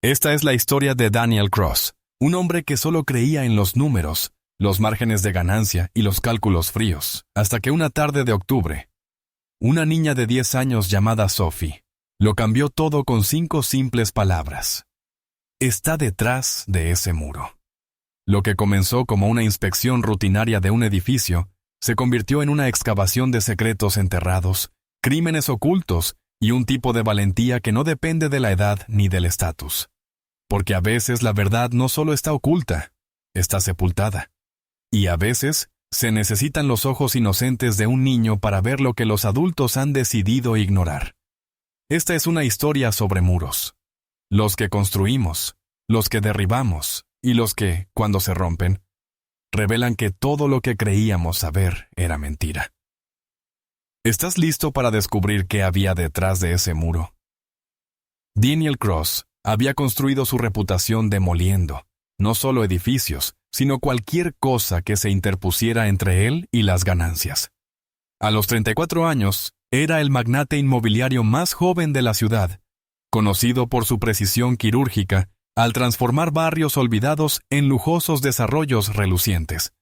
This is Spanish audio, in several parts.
Esta es la historia de Daniel Cross, un hombre que solo creía en los números, los márgenes de ganancia y los cálculos fríos, hasta que una tarde de octubre, una niña de 10 años llamada Sophie lo cambió todo con 5 simples palabras. Está detrás de ese muro. Lo que comenzó como una inspección rutinaria de un edificio se convirtió en una excavación de secretos enterrados, crímenes ocultos y un tipo de valentía que no depende de la edad ni del estatus. Porque a veces la verdad no solo está oculta, está sepultada. Y a veces se necesitan los ojos inocentes de un niño para ver lo que los adultos han decidido ignorar. Esta es una historia sobre muros. Los que construimos, los que derribamos y los que, cuando se rompen, revelan que todo lo que creíamos saber era mentira. ¿Estás listo para descubrir qué había detrás de ese muro? Daniel Cross había construido su reputación demoliendo, no solo edificios, sino cualquier cosa que se interpusiera entre él y las ganancias. A los 34 años, era el magnate inmobiliario más joven de la ciudad, conocido por su precisión quirúrgica al transformar barrios olvidados en lujosos desarrollos relucientes.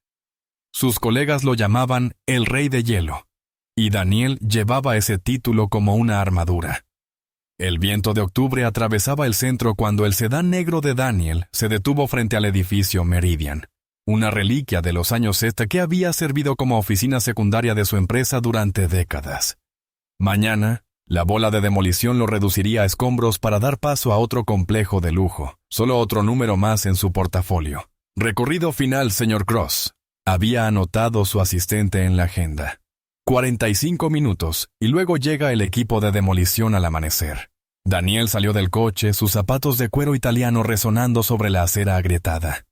Sus colegas lo llamaban el Rey de Hielo, y Daniel llevaba ese título como una armadura. El viento de octubre atravesaba el centro cuando el sedán negro de Daniel se detuvo frente al edificio Meridian, una reliquia de los años 70 que había servido como oficina secundaria de su empresa durante décadas. Mañana, la bola de demolición lo reduciría a escombros para dar paso a otro complejo de lujo, solo otro número más en su portafolio. Recorrido final, señor Cross, había anotado su asistente en la agenda. 45 minutos, y luego llega el equipo de demolición al amanecer. Daniel salió del coche, sus zapatos de cuero italiano resonando sobre la acera agrietada.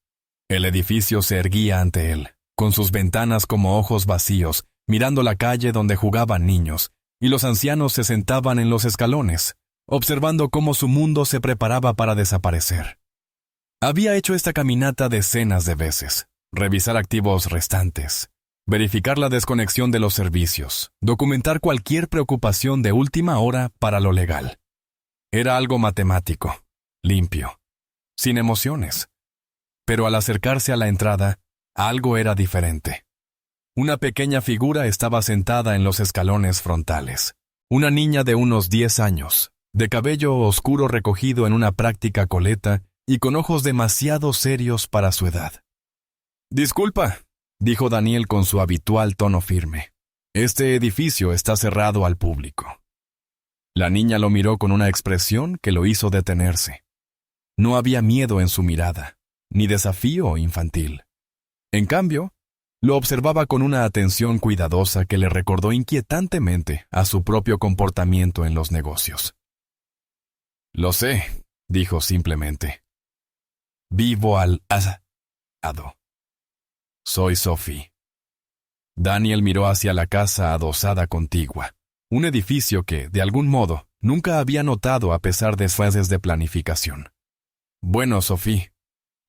El edificio se erguía ante él, con sus ventanas como ojos vacíos, mirando la calle donde jugaban niños, y los ancianos se sentaban en los escalones, observando cómo su mundo se preparaba para desaparecer. Había hecho esta caminata decenas de veces, revisar activos restantes, verificar la desconexión de los servicios, documentar cualquier preocupación de última hora para lo legal. Era algo matemático, limpio, sin emociones. Pero al acercarse a la entrada, algo era diferente. Una pequeña figura estaba sentada en los escalones frontales. Una niña de unos 10 años, de cabello oscuro recogido en una práctica coleta y con ojos demasiado serios para su edad. «Disculpa», dijo Daniel con su habitual tono firme. «Este edificio está cerrado al público». La niña lo miró con una expresión que lo hizo detenerse. No había miedo en su mirada, ni desafío infantil. En cambio, lo observaba con una atención cuidadosa que le recordó inquietantemente a su propio comportamiento en los negocios. «Lo sé», dijo simplemente. «Vivo al lado. Soy Sophie». Daniel miró hacia la casa adosada contigua, un edificio que, de algún modo, nunca había notado a pesar de fases de planificación. «Bueno, Sophie,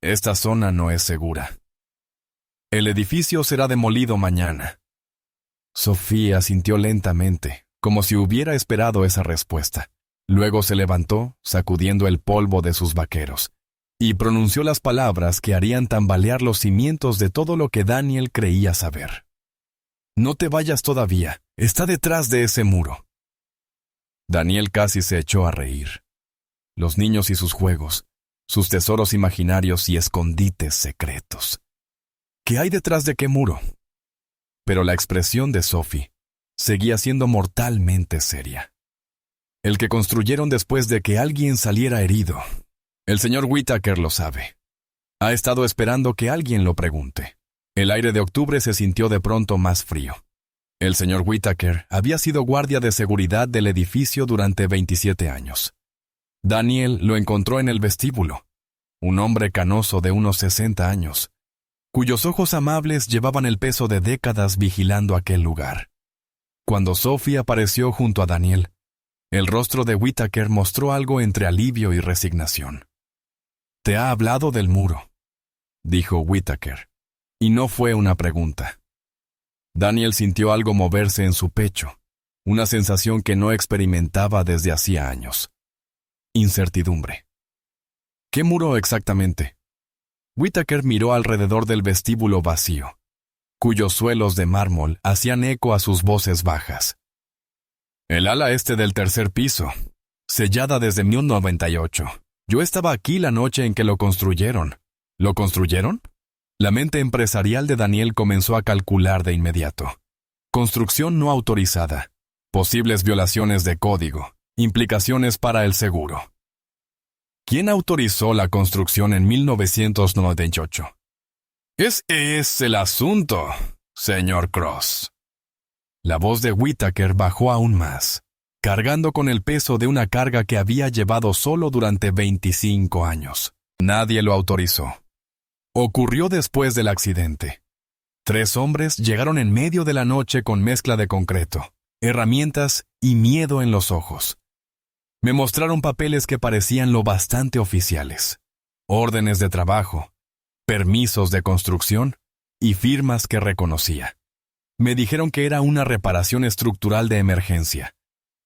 esta zona no es segura. El edificio será demolido mañana». Sophie asintió lentamente, como si hubiera esperado esa respuesta. Luego se levantó, sacudiendo el polvo de sus vaqueros, y pronunció las palabras que harían tambalear los cimientos de todo lo que Daniel creía saber. «No te vayas todavía, está detrás de ese muro». Daniel casi se echó a reír. Los niños y sus juegos, sus tesoros imaginarios y escondites secretos. ¿Qué hay detrás de qué muro? Pero la expresión de Sophie seguía siendo mortalmente seria. El que construyeron después de que alguien saliera herido. El señor Whittaker lo sabe. Ha estado esperando que alguien lo pregunte. El aire de octubre se sintió de pronto más frío. El señor Whittaker había sido guardia de seguridad del edificio durante 27 años. Daniel lo encontró en el vestíbulo. Un hombre canoso de unos 60 años, cuyos ojos amables llevaban el peso de décadas vigilando aquel lugar. Cuando Sophie apareció junto a Daniel, el rostro de Whittaker mostró algo entre alivio y resignación. «Te ha hablado del muro», dijo Whittaker, y no fue una pregunta. Daniel sintió algo moverse en su pecho, una sensación que no experimentaba desde hacía años. Incertidumbre. ¿Qué muro exactamente? Whittaker miró alrededor del vestíbulo vacío, cuyos suelos de mármol hacían eco a sus voces bajas. El ala este del tercer piso, sellada desde 1998. Yo estaba aquí la noche en que lo construyeron. ¿Lo construyeron? La mente empresarial de Daniel comenzó a calcular de inmediato. Construcción no autorizada, posibles violaciones de código, implicaciones para el seguro. ¿Quién autorizó la construcción en 1998? Ese es el asunto, señor Cross. La voz de Whittaker bajó aún más, cargando con el peso de una carga que había llevado solo durante 25 años. Nadie lo autorizó. Ocurrió después del accidente. 3 hombres llegaron en medio de la noche con mezcla de concreto, herramientas y miedo en los ojos. Me mostraron papeles que parecían lo bastante oficiales, órdenes de trabajo, permisos de construcción y firmas que reconocía. Me dijeron que era una reparación estructural de emergencia,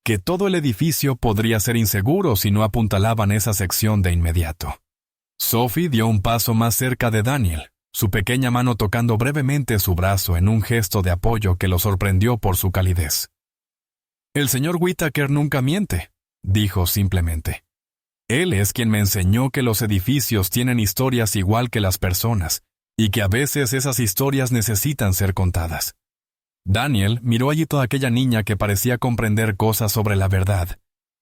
que todo el edificio podría ser inseguro si no apuntalaban esa sección de inmediato. Sophie dio un paso más cerca de Daniel, su pequeña mano tocando brevemente su brazo en un gesto de apoyo que lo sorprendió por su calidez. El señor Whittaker nunca miente, dijo simplemente. Él es quien me enseñó que los edificios tienen historias igual que las personas, y que a veces esas historias necesitan ser contadas. Daniel miró allí toda aquella niña que parecía comprender cosas sobre la verdad,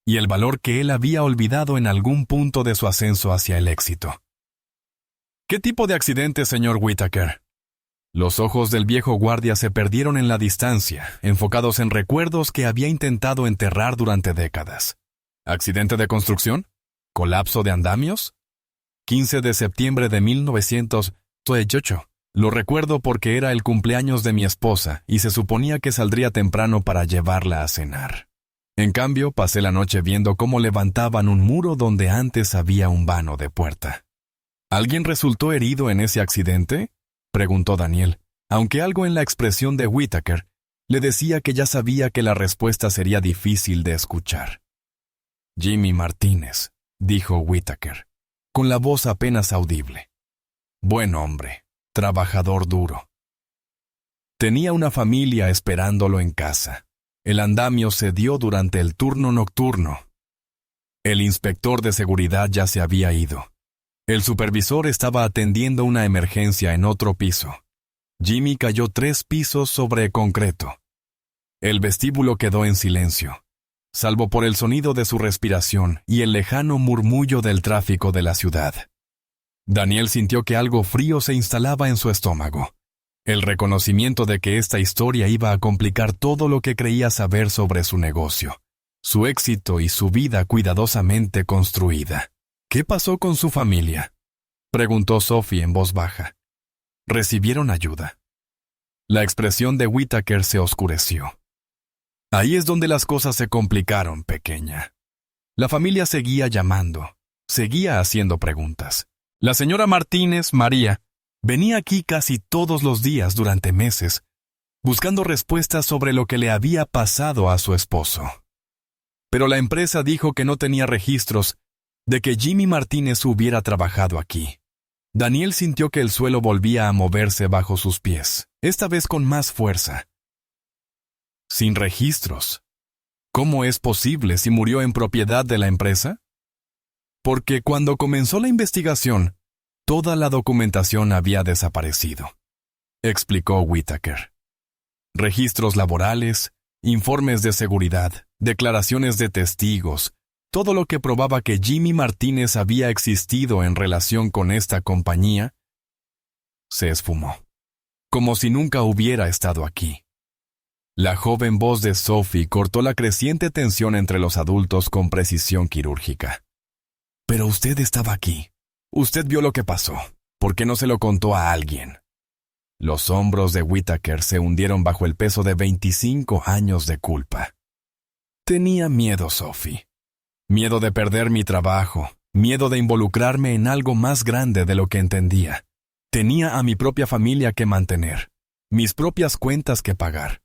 y el valor que él había olvidado en algún punto de su ascenso hacia el éxito. ¿Qué tipo de accidente, señor Whittaker? Los ojos del viejo guardia se perdieron en la distancia, enfocados en recuerdos que había intentado enterrar durante décadas. ¿Accidente de construcción? ¿Colapso de andamios? 15 de septiembre de 1928. Lo recuerdo porque era el cumpleaños de mi esposa y se suponía que saldría temprano para llevarla a cenar. En cambio, pasé la noche viendo cómo levantaban un muro donde antes había un vano de puerta. ¿Alguien resultó herido en ese accidente?, preguntó Daniel, aunque algo en la expresión de Whittaker le decía que ya sabía que la respuesta sería difícil de escuchar. Jimmy Martínez, dijo Whittaker, con la voz apenas audible. Buen hombre, trabajador duro. Tenía una familia esperándolo en casa. El andamio cedió durante el turno nocturno. El inspector de seguridad ya se había ido. El supervisor estaba atendiendo una emergencia en otro piso. Jimmy cayó 3 pisos sobre concreto. El vestíbulo quedó en silencio, salvo por el sonido de su respiración y el lejano murmullo del tráfico de la ciudad. Daniel sintió que algo frío se instalaba en su estómago. El reconocimiento de que esta historia iba a complicar todo lo que creía saber sobre su negocio, su éxito y su vida cuidadosamente construida. ¿Qué pasó con su familia?, preguntó Sophie en voz baja. ¿Recibieron ayuda? La expresión de Whittaker se oscureció. Ahí es donde las cosas se complicaron, pequeña. La familia seguía llamando, seguía haciendo preguntas. La señora Martínez, María, venía aquí casi todos los días durante meses, buscando respuestas sobre lo que le había pasado a su esposo. Pero la empresa dijo que no tenía registros de que Jimmy Martínez hubiera trabajado aquí. Daniel sintió que el suelo volvía a moverse bajo sus pies, esta vez con más fuerza. Sin registros. ¿Cómo es posible si murió en propiedad de la empresa? Porque cuando comenzó la investigación, toda la documentación había desaparecido, explicó Whittaker. Registros laborales, informes de seguridad, declaraciones de testigos, todo lo que probaba que Jimmy Martínez había existido en relación con esta compañía, se esfumó, como si nunca hubiera estado aquí. La joven voz de Sophie cortó la creciente tensión entre los adultos con precisión quirúrgica. Pero usted estaba aquí. Usted vio lo que pasó. ¿Por qué no se lo contó a alguien? Los hombros de Whittaker se hundieron bajo el peso de 25 años de culpa. Tenía miedo, Sophie. Miedo de perder mi trabajo, miedo de involucrarme en algo más grande de lo que entendía. Tenía a mi propia familia que mantener, mis propias cuentas que pagar.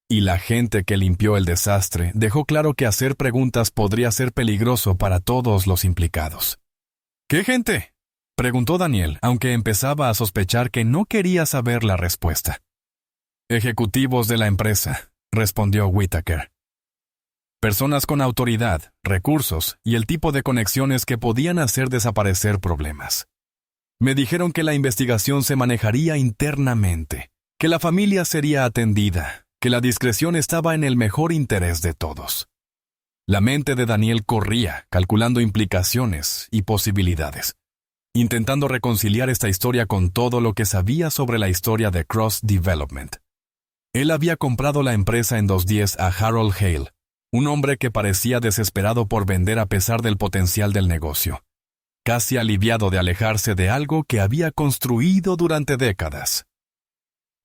Y la gente que limpió el desastre dejó claro que hacer preguntas podría ser peligroso para todos los implicados. ¿Qué gente?, preguntó Daniel, aunque empezaba a sospechar que no quería saber la respuesta. Ejecutivos de la empresa, respondió Whittaker. Personas con autoridad, recursos y el tipo de conexiones que podían hacer desaparecer problemas. Me dijeron que la investigación se manejaría internamente, que la familia sería atendida, que la discreción estaba en el mejor interés de todos. La mente de Daniel corría, calculando implicaciones y posibilidades, intentando reconciliar esta historia con todo lo que sabía sobre la historia de Cross Development. Él había comprado la empresa en 2010 a Harold Hale, un hombre que parecía desesperado por vender a pesar del potencial del negocio, casi aliviado de alejarse de algo que había construido durante décadas.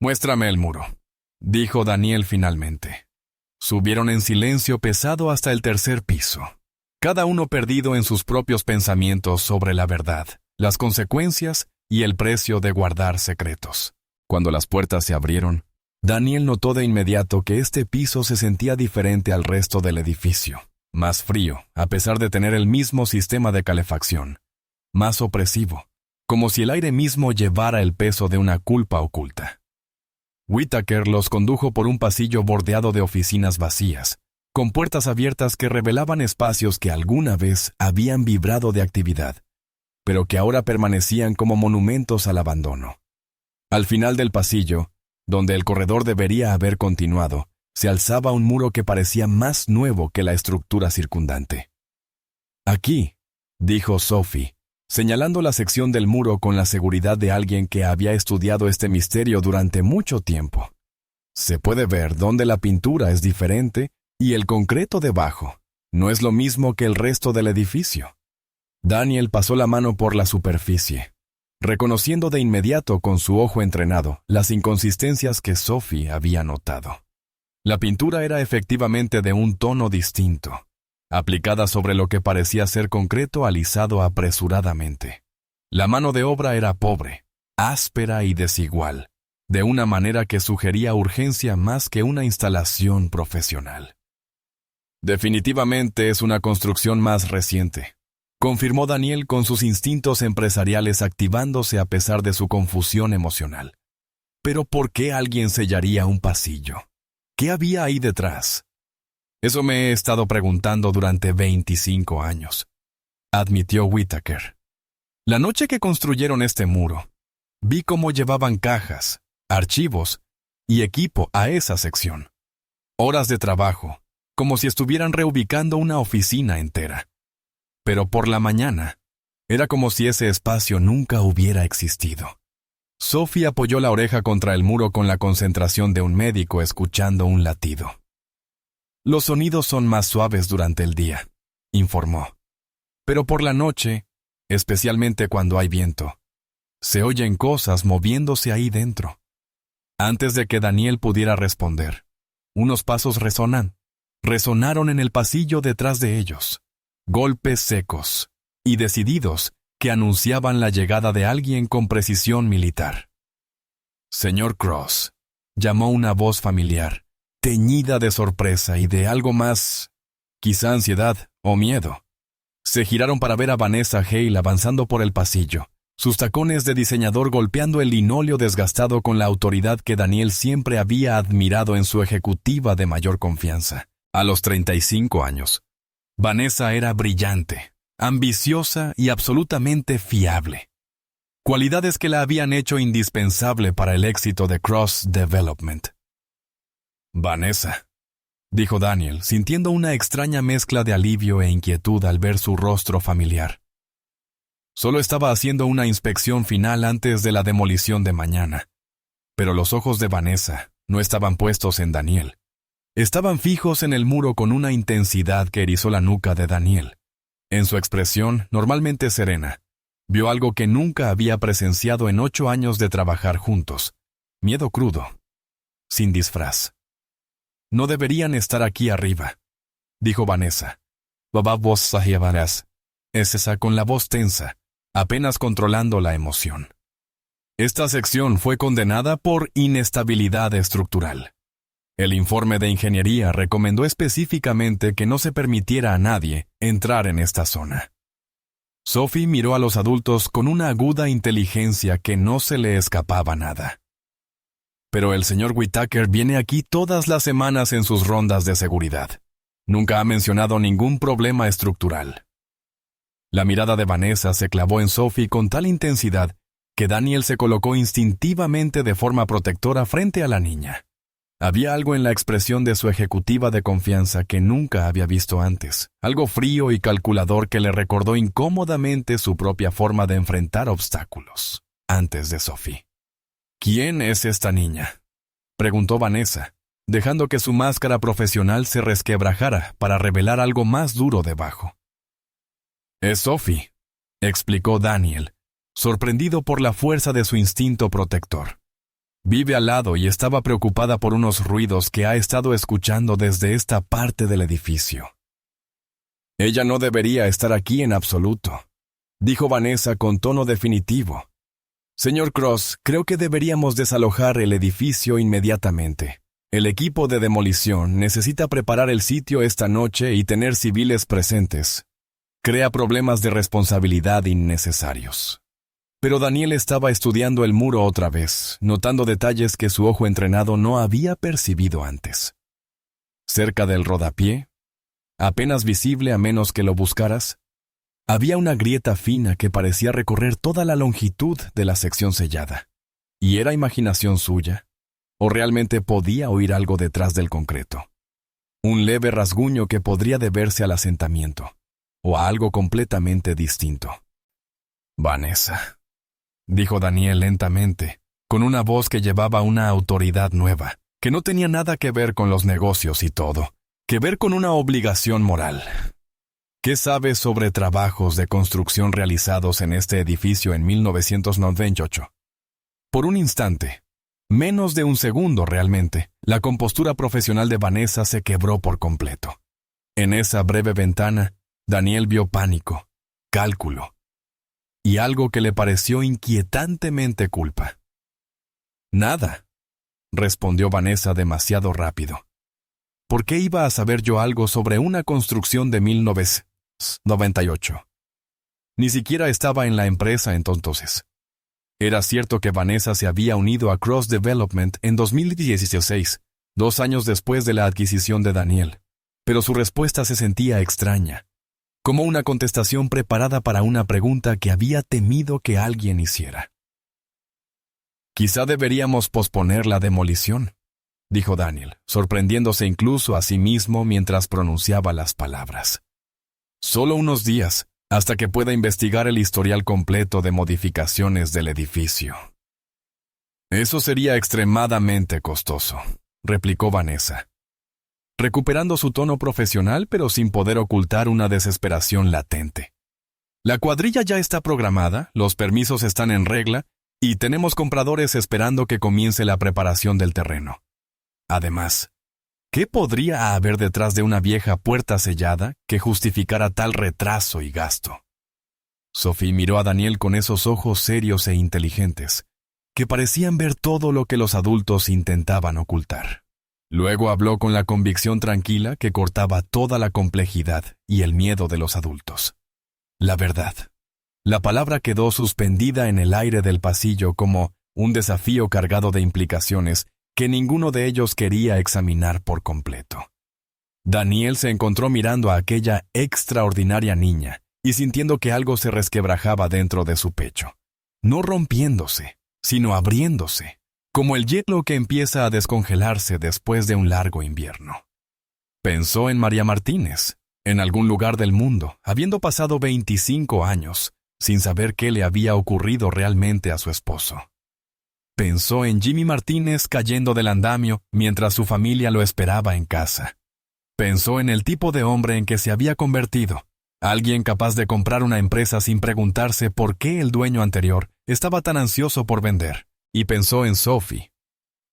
«Muéstrame el muro», dijo Daniel finalmente. Subieron en silencio pesado hasta el tercer piso, cada uno perdido en sus propios pensamientos sobre la verdad, las consecuencias y el precio de guardar secretos. Cuando las puertas se abrieron, Daniel notó de inmediato que este piso se sentía diferente al resto del edificio, más frío, a pesar de tener el mismo sistema de calefacción, más opresivo, como si el aire mismo llevara el peso de una culpa oculta. Whittaker los condujo por un pasillo bordeado de oficinas vacías, con puertas abiertas que revelaban espacios que alguna vez habían vibrado de actividad, pero que ahora permanecían como monumentos al abandono. Al final del pasillo, donde el corredor debería haber continuado, se alzaba un muro que parecía más nuevo que la estructura circundante. «Aquí», dijo Sophie, señalando la sección del muro con la seguridad de alguien que había estudiado este misterio durante mucho tiempo. «Se puede ver dónde la pintura es diferente y el concreto debajo no es lo mismo que el resto del edificio». Daniel pasó la mano por la superficie, reconociendo de inmediato con su ojo entrenado las inconsistencias que Sophie había notado. La pintura era efectivamente de un tono distinto, aplicada sobre lo que parecía ser concreto alisado apresuradamente. La mano de obra era pobre, áspera y desigual, de una manera que sugería urgencia más que una instalación profesional. «Definitivamente es una construcción más reciente», confirmó Daniel con sus instintos empresariales activándose a pesar de su confusión emocional. «¿Pero por qué alguien sellaría un pasillo? ¿Qué había ahí detrás?» «Eso me he estado preguntando durante 25 años», admitió Whittaker. «La noche que construyeron este muro, vi cómo llevaban cajas, archivos y equipo a esa sección. Horas de trabajo, como si estuvieran reubicando una oficina entera. Pero por la mañana, era como si ese espacio nunca hubiera existido». Sophie apoyó la oreja contra el muro con la concentración de un médico escuchando un latido. «Los sonidos son más suaves durante el día», informó. «Pero por la noche, especialmente cuando hay viento, se oyen cosas moviéndose ahí dentro». Antes de que Daniel pudiera responder, unos pasos resonaron en el pasillo detrás de ellos. Golpes secos y decididos que anunciaban la llegada de alguien con precisión militar. «Señor Cross», llamó una voz familiar, teñida de sorpresa y de algo más, quizá ansiedad o miedo. Se giraron para ver a Vanessa Hale avanzando por el pasillo, sus tacones de diseñador golpeando el linóleo desgastado con la autoridad que Daniel siempre había admirado en su ejecutiva de mayor confianza. A los 35 años, Vanessa era brillante, ambiciosa y absolutamente fiable. Cualidades que la habían hecho indispensable para el éxito de Cross Development. «Vanessa», dijo Daniel, sintiendo una extraña mezcla de alivio e inquietud al ver su rostro familiar. Solo estaba haciendo una inspección final antes de la demolición de mañana, pero los ojos de Vanessa no estaban puestos en Daniel. Estaban fijos en el muro con una intensidad que erizó la nuca de Daniel. En su expresión, normalmente serena, vio algo que nunca había presenciado en 8 años de trabajar juntos: miedo crudo, sin disfraz. «No deberían estar aquí arriba», dijo Vanessa. «Baba vos sahiabarás», es esa con la voz tensa, apenas controlando la emoción. Esta sección fue condenada por inestabilidad estructural. El informe de ingeniería recomendó específicamente que no se permitiera a nadie entrar en esta zona. Sophie miró a los adultos con una aguda inteligencia que no se le escapaba nada. Pero el señor Whittaker viene aquí todas las semanas en sus rondas de seguridad. Nunca ha mencionado ningún problema estructural. La mirada de Vanessa se clavó en Sophie con tal intensidad que Daniel se colocó instintivamente de forma protectora frente a la niña. Había algo en la expresión de su ejecutiva de confianza que nunca había visto antes, algo frío y calculador que le recordó incómodamente su propia forma de enfrentar obstáculos, antes de Sophie. ¿Quién es esta niña?, preguntó Vanessa, dejando que su máscara profesional se resquebrajara para revelar algo más duro debajo. Es Sophie, explicó Daniel, sorprendido por la fuerza de su instinto protector. Vive al lado y estaba preocupada por unos ruidos que ha estado escuchando desde esta parte del edificio. Ella no debería estar aquí en absoluto, dijo Vanessa con tono definitivo. Señor Cross, creo que deberíamos desalojar el edificio inmediatamente. El equipo de demolición necesita preparar el sitio esta noche y tener civiles presentes. Crea problemas de responsabilidad innecesarios. Pero Daniel estaba estudiando el muro otra vez, notando detalles que su ojo entrenado no había percibido antes. Cerca del rodapié, apenas visible a menos que lo buscaras, había una grieta fina que parecía recorrer toda la longitud de la sección sellada. ¿Y era imaginación suya? ¿O realmente podía oír algo detrás del concreto? Un leve rasguño que podría deberse al asentamiento, o a algo completamente distinto. Vanessa, dijo Daniel lentamente, con una voz que llevaba una autoridad nueva, que no tenía nada que ver con los negocios y todo, que ver con una obligación moral. ¿Qué sabes sobre trabajos de construcción realizados en este edificio en 1998? Por un instante, menos de un segundo realmente, la compostura profesional de Vanessa se quebró por completo. En esa breve ventana, Daniel vio pánico, cálculo, y algo que le pareció inquietantemente culpa. Nada, respondió Vanessa demasiado rápido. ¿Por qué iba a saber yo algo sobre una construcción de 1998? Ni siquiera estaba en la empresa entonces. Era cierto que Vanessa se había unido a Cross Development en 2016, 2 años después de la adquisición de Daniel, pero su respuesta se sentía extraña, como una contestación preparada para una pregunta que había temido que alguien hiciera. Quizá deberíamos posponer la demolición, dijo Daniel, sorprendiéndose incluso a sí mismo mientras pronunciaba las palabras. Solo unos días, hasta que pueda investigar el historial completo de modificaciones del edificio. Eso sería extremadamente costoso, replicó Vanessa, recuperando su tono profesional pero sin poder ocultar una desesperación latente. La cuadrilla ya está programada, los permisos están en regla y tenemos compradores esperando que comience la preparación del terreno. Además, ¿qué podría haber detrás de una vieja puerta sellada que justificara tal retraso y gasto? Sophie miró a Daniel con esos ojos serios e inteligentes, que parecían ver todo lo que los adultos intentaban ocultar. Luego habló con la convicción tranquila que cortaba toda la complejidad y el miedo de los adultos. La verdad. La palabra quedó suspendida en el aire del pasillo como un desafío cargado de implicaciones que ninguno de ellos quería examinar por completo. Daniel se encontró mirando a aquella extraordinaria niña y sintiendo que algo se resquebrajaba dentro de su pecho, no rompiéndose, sino abriéndose, como el hielo que empieza a descongelarse después de un largo invierno. Pensó en María Martínez, en algún lugar del mundo, habiendo pasado 25 años, sin saber qué le había ocurrido realmente a su esposo. Pensó en Jimmy Martínez cayendo del andamio mientras su familia lo esperaba en casa. Pensó en el tipo de hombre en que se había convertido, alguien capaz de comprar una empresa sin preguntarse por qué el dueño anterior estaba tan ansioso por vender. Y pensó en Sophie,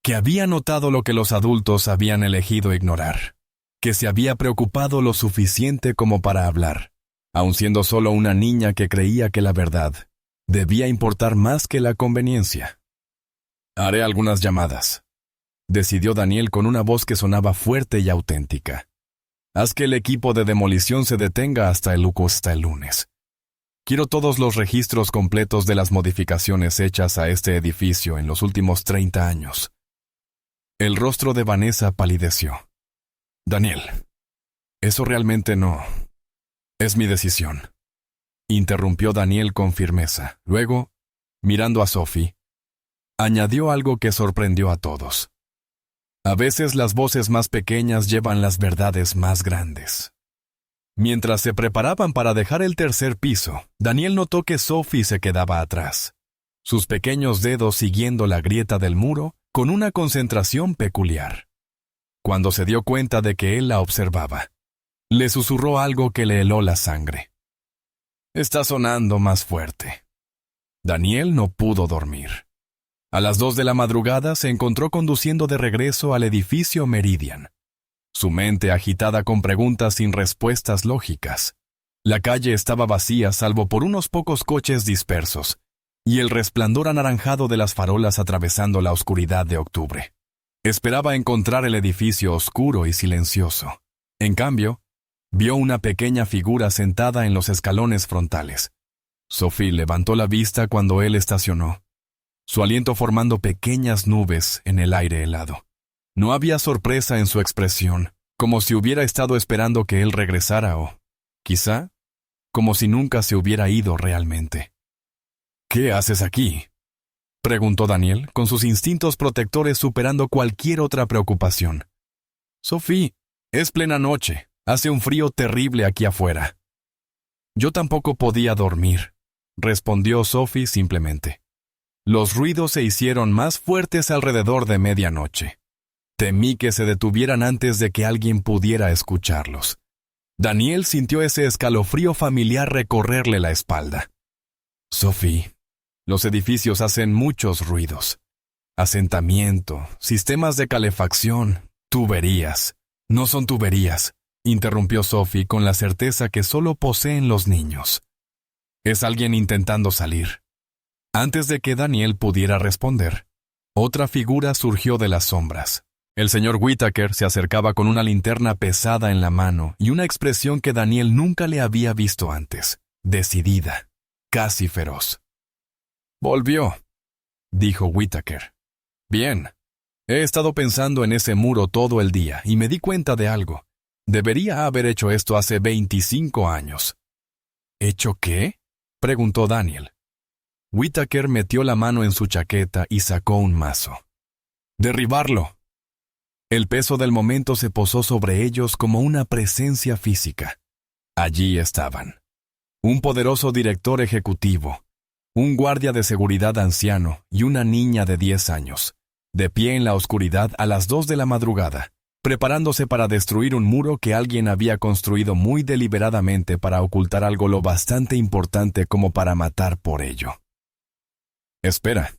que había notado lo que los adultos habían elegido ignorar, que se había preocupado lo suficiente como para hablar, aun siendo solo una niña que creía que la verdad debía importar más que la conveniencia. Haré algunas llamadas, decidió Daniel con una voz que sonaba fuerte y auténtica. Haz que el equipo de demolición se detenga hasta el lunes. Quiero todos los registros completos de las modificaciones hechas a este edificio en los últimos 30 años. El rostro de Vanessa palideció. Daniel, eso realmente no es mi decisión, interrumpió Daniel con firmeza. Luego, mirando a Sophie, añadió algo que sorprendió a todos. A veces las voces más pequeñas llevan las verdades más grandes. Mientras se preparaban para dejar el tercer piso, Daniel notó que Sophie se quedaba atrás, sus pequeños dedos siguiendo la grieta del muro con una concentración peculiar. Cuando se dio cuenta de que él la observaba, le susurró algo que le heló la sangre. Está sonando más fuerte. Daniel no pudo dormir. A las 2 de la madrugada se encontró conduciendo de regreso al edificio Meridian, su mente agitada con preguntas sin respuestas lógicas. La calle estaba vacía salvo por unos pocos coches dispersos y el resplandor anaranjado de las farolas atravesando la oscuridad de octubre. Esperaba encontrar el edificio oscuro y silencioso. En cambio, vio una pequeña figura sentada en los escalones frontales. Sophie levantó la vista cuando él estacionó, su aliento formando pequeñas nubes en el aire helado. No había sorpresa en su expresión, como si hubiera estado esperando que él regresara o, quizá, como si nunca se hubiera ido realmente. ¿Qué haces aquí?, preguntó Daniel, con sus instintos protectores superando cualquier otra preocupación. Sophie, es plena noche, hace un frío terrible aquí afuera. Yo tampoco podía dormir, respondió Sophie simplemente. Los ruidos se hicieron más fuertes alrededor de medianoche. Temí que se detuvieran antes de que alguien pudiera escucharlos. Daniel sintió ese escalofrío familiar recorrerle la espalda. Sophie, los edificios hacen muchos ruidos. Asentamiento, sistemas de calefacción, tuberías. No son tuberías, interrumpió Sophie con la certeza que solo poseen los niños. Es alguien intentando salir. Antes de que Daniel pudiera responder, otra figura surgió de las sombras. El señor Whittaker se acercaba con una linterna pesada en la mano y una expresión que Daniel nunca le había visto antes, decidida, casi feroz. Volvió, dijo Whittaker. Bien, he estado pensando en ese muro todo el día y me di cuenta de algo. Debería haber hecho esto hace 25 años. ¿Hecho qué?, preguntó Daniel. Whittaker metió la mano en su chaqueta y sacó un mazo. ¡Derribarlo! El peso del momento se posó sobre ellos como una presencia física. Allí estaban. Un poderoso director ejecutivo, un guardia de seguridad anciano y una niña de 10 años, de pie en la oscuridad a las 2 de la madrugada, preparándose para destruir un muro que alguien había construido muy deliberadamente para ocultar algo lo bastante importante como para matar por ello. Espera,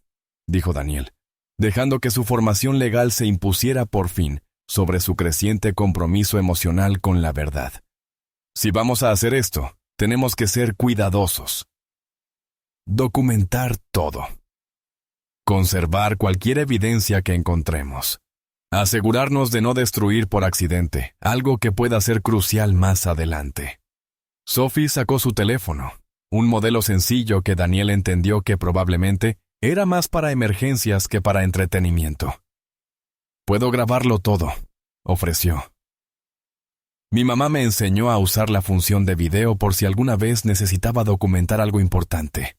dijo Daniel, dejando que su formación legal se impusiera por fin sobre su creciente compromiso emocional con la verdad. Si vamos a hacer esto, tenemos que ser cuidadosos. Documentar todo. Conservar cualquier evidencia que encontremos. Asegurarnos de no destruir por accidente algo que pueda ser crucial más adelante. Sophie sacó su teléfono, un modelo sencillo que Daniel entendió que probablemente era más para emergencias que para entretenimiento. Puedo grabarlo todo, ofreció. Mi mamá me enseñó a usar la función de video por si alguna vez necesitaba documentar algo importante.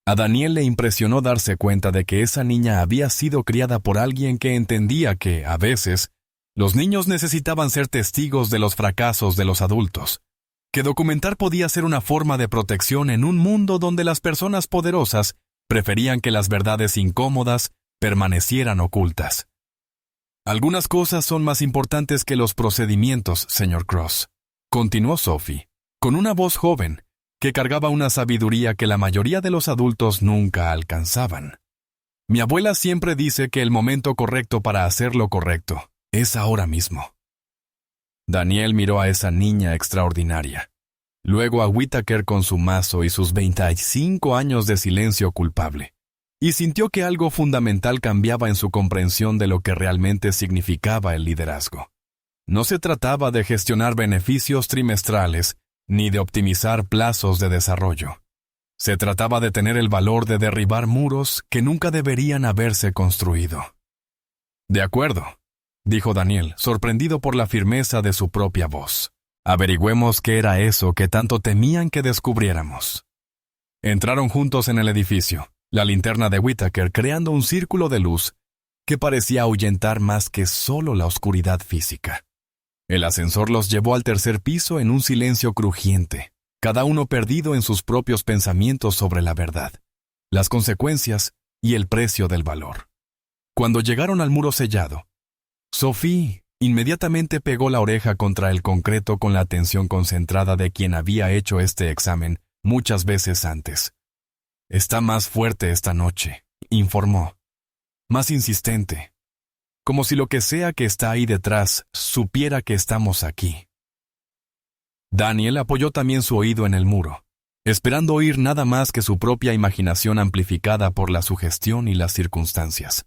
A Daniel le impresionó darse cuenta de que esa niña había sido criada por alguien que entendía que, a veces, los niños necesitaban ser testigos de los fracasos de los adultos, que documentar podía ser una forma de protección en un mundo donde las personas poderosas preferían que las verdades incómodas permanecieran ocultas. Algunas cosas son más importantes que los procedimientos, señor Cross, continuó Sophie, con una voz joven, que cargaba una sabiduría que la mayoría de los adultos nunca alcanzaban. Mi abuela siempre dice que el momento correcto para hacer lo correcto es ahora mismo. Daniel miró a esa niña extraordinaria, luego a Whittaker con su mazo y sus 25 años de silencio culpable, y sintió que algo fundamental cambiaba en su comprensión de lo que realmente significaba el liderazgo. No se trataba de gestionar beneficios trimestrales ni de optimizar plazos de desarrollo. Se trataba de tener el valor de derribar muros que nunca deberían haberse construido. De acuerdo, dijo Daniel, sorprendido por la firmeza de su propia voz. Averigüemos qué era eso que tanto temían que descubriéramos. Entraron juntos en el edificio, la linterna de Whittaker creando un círculo de luz que parecía ahuyentar más que solo la oscuridad física. El ascensor los llevó al tercer piso en un silencio crujiente, cada uno perdido en sus propios pensamientos sobre la verdad, las consecuencias y el precio del valor. Cuando llegaron al muro sellado, Sophie inmediatamente pegó la oreja contra el concreto con la atención concentrada de quien había hecho este examen muchas veces antes. «Está más fuerte esta noche», informó. «Más insistente. Como si lo que sea que está ahí detrás supiera que estamos aquí». Daniel apoyó también su oído en el muro, esperando oír nada más que su propia imaginación amplificada por la sugestión y las circunstancias.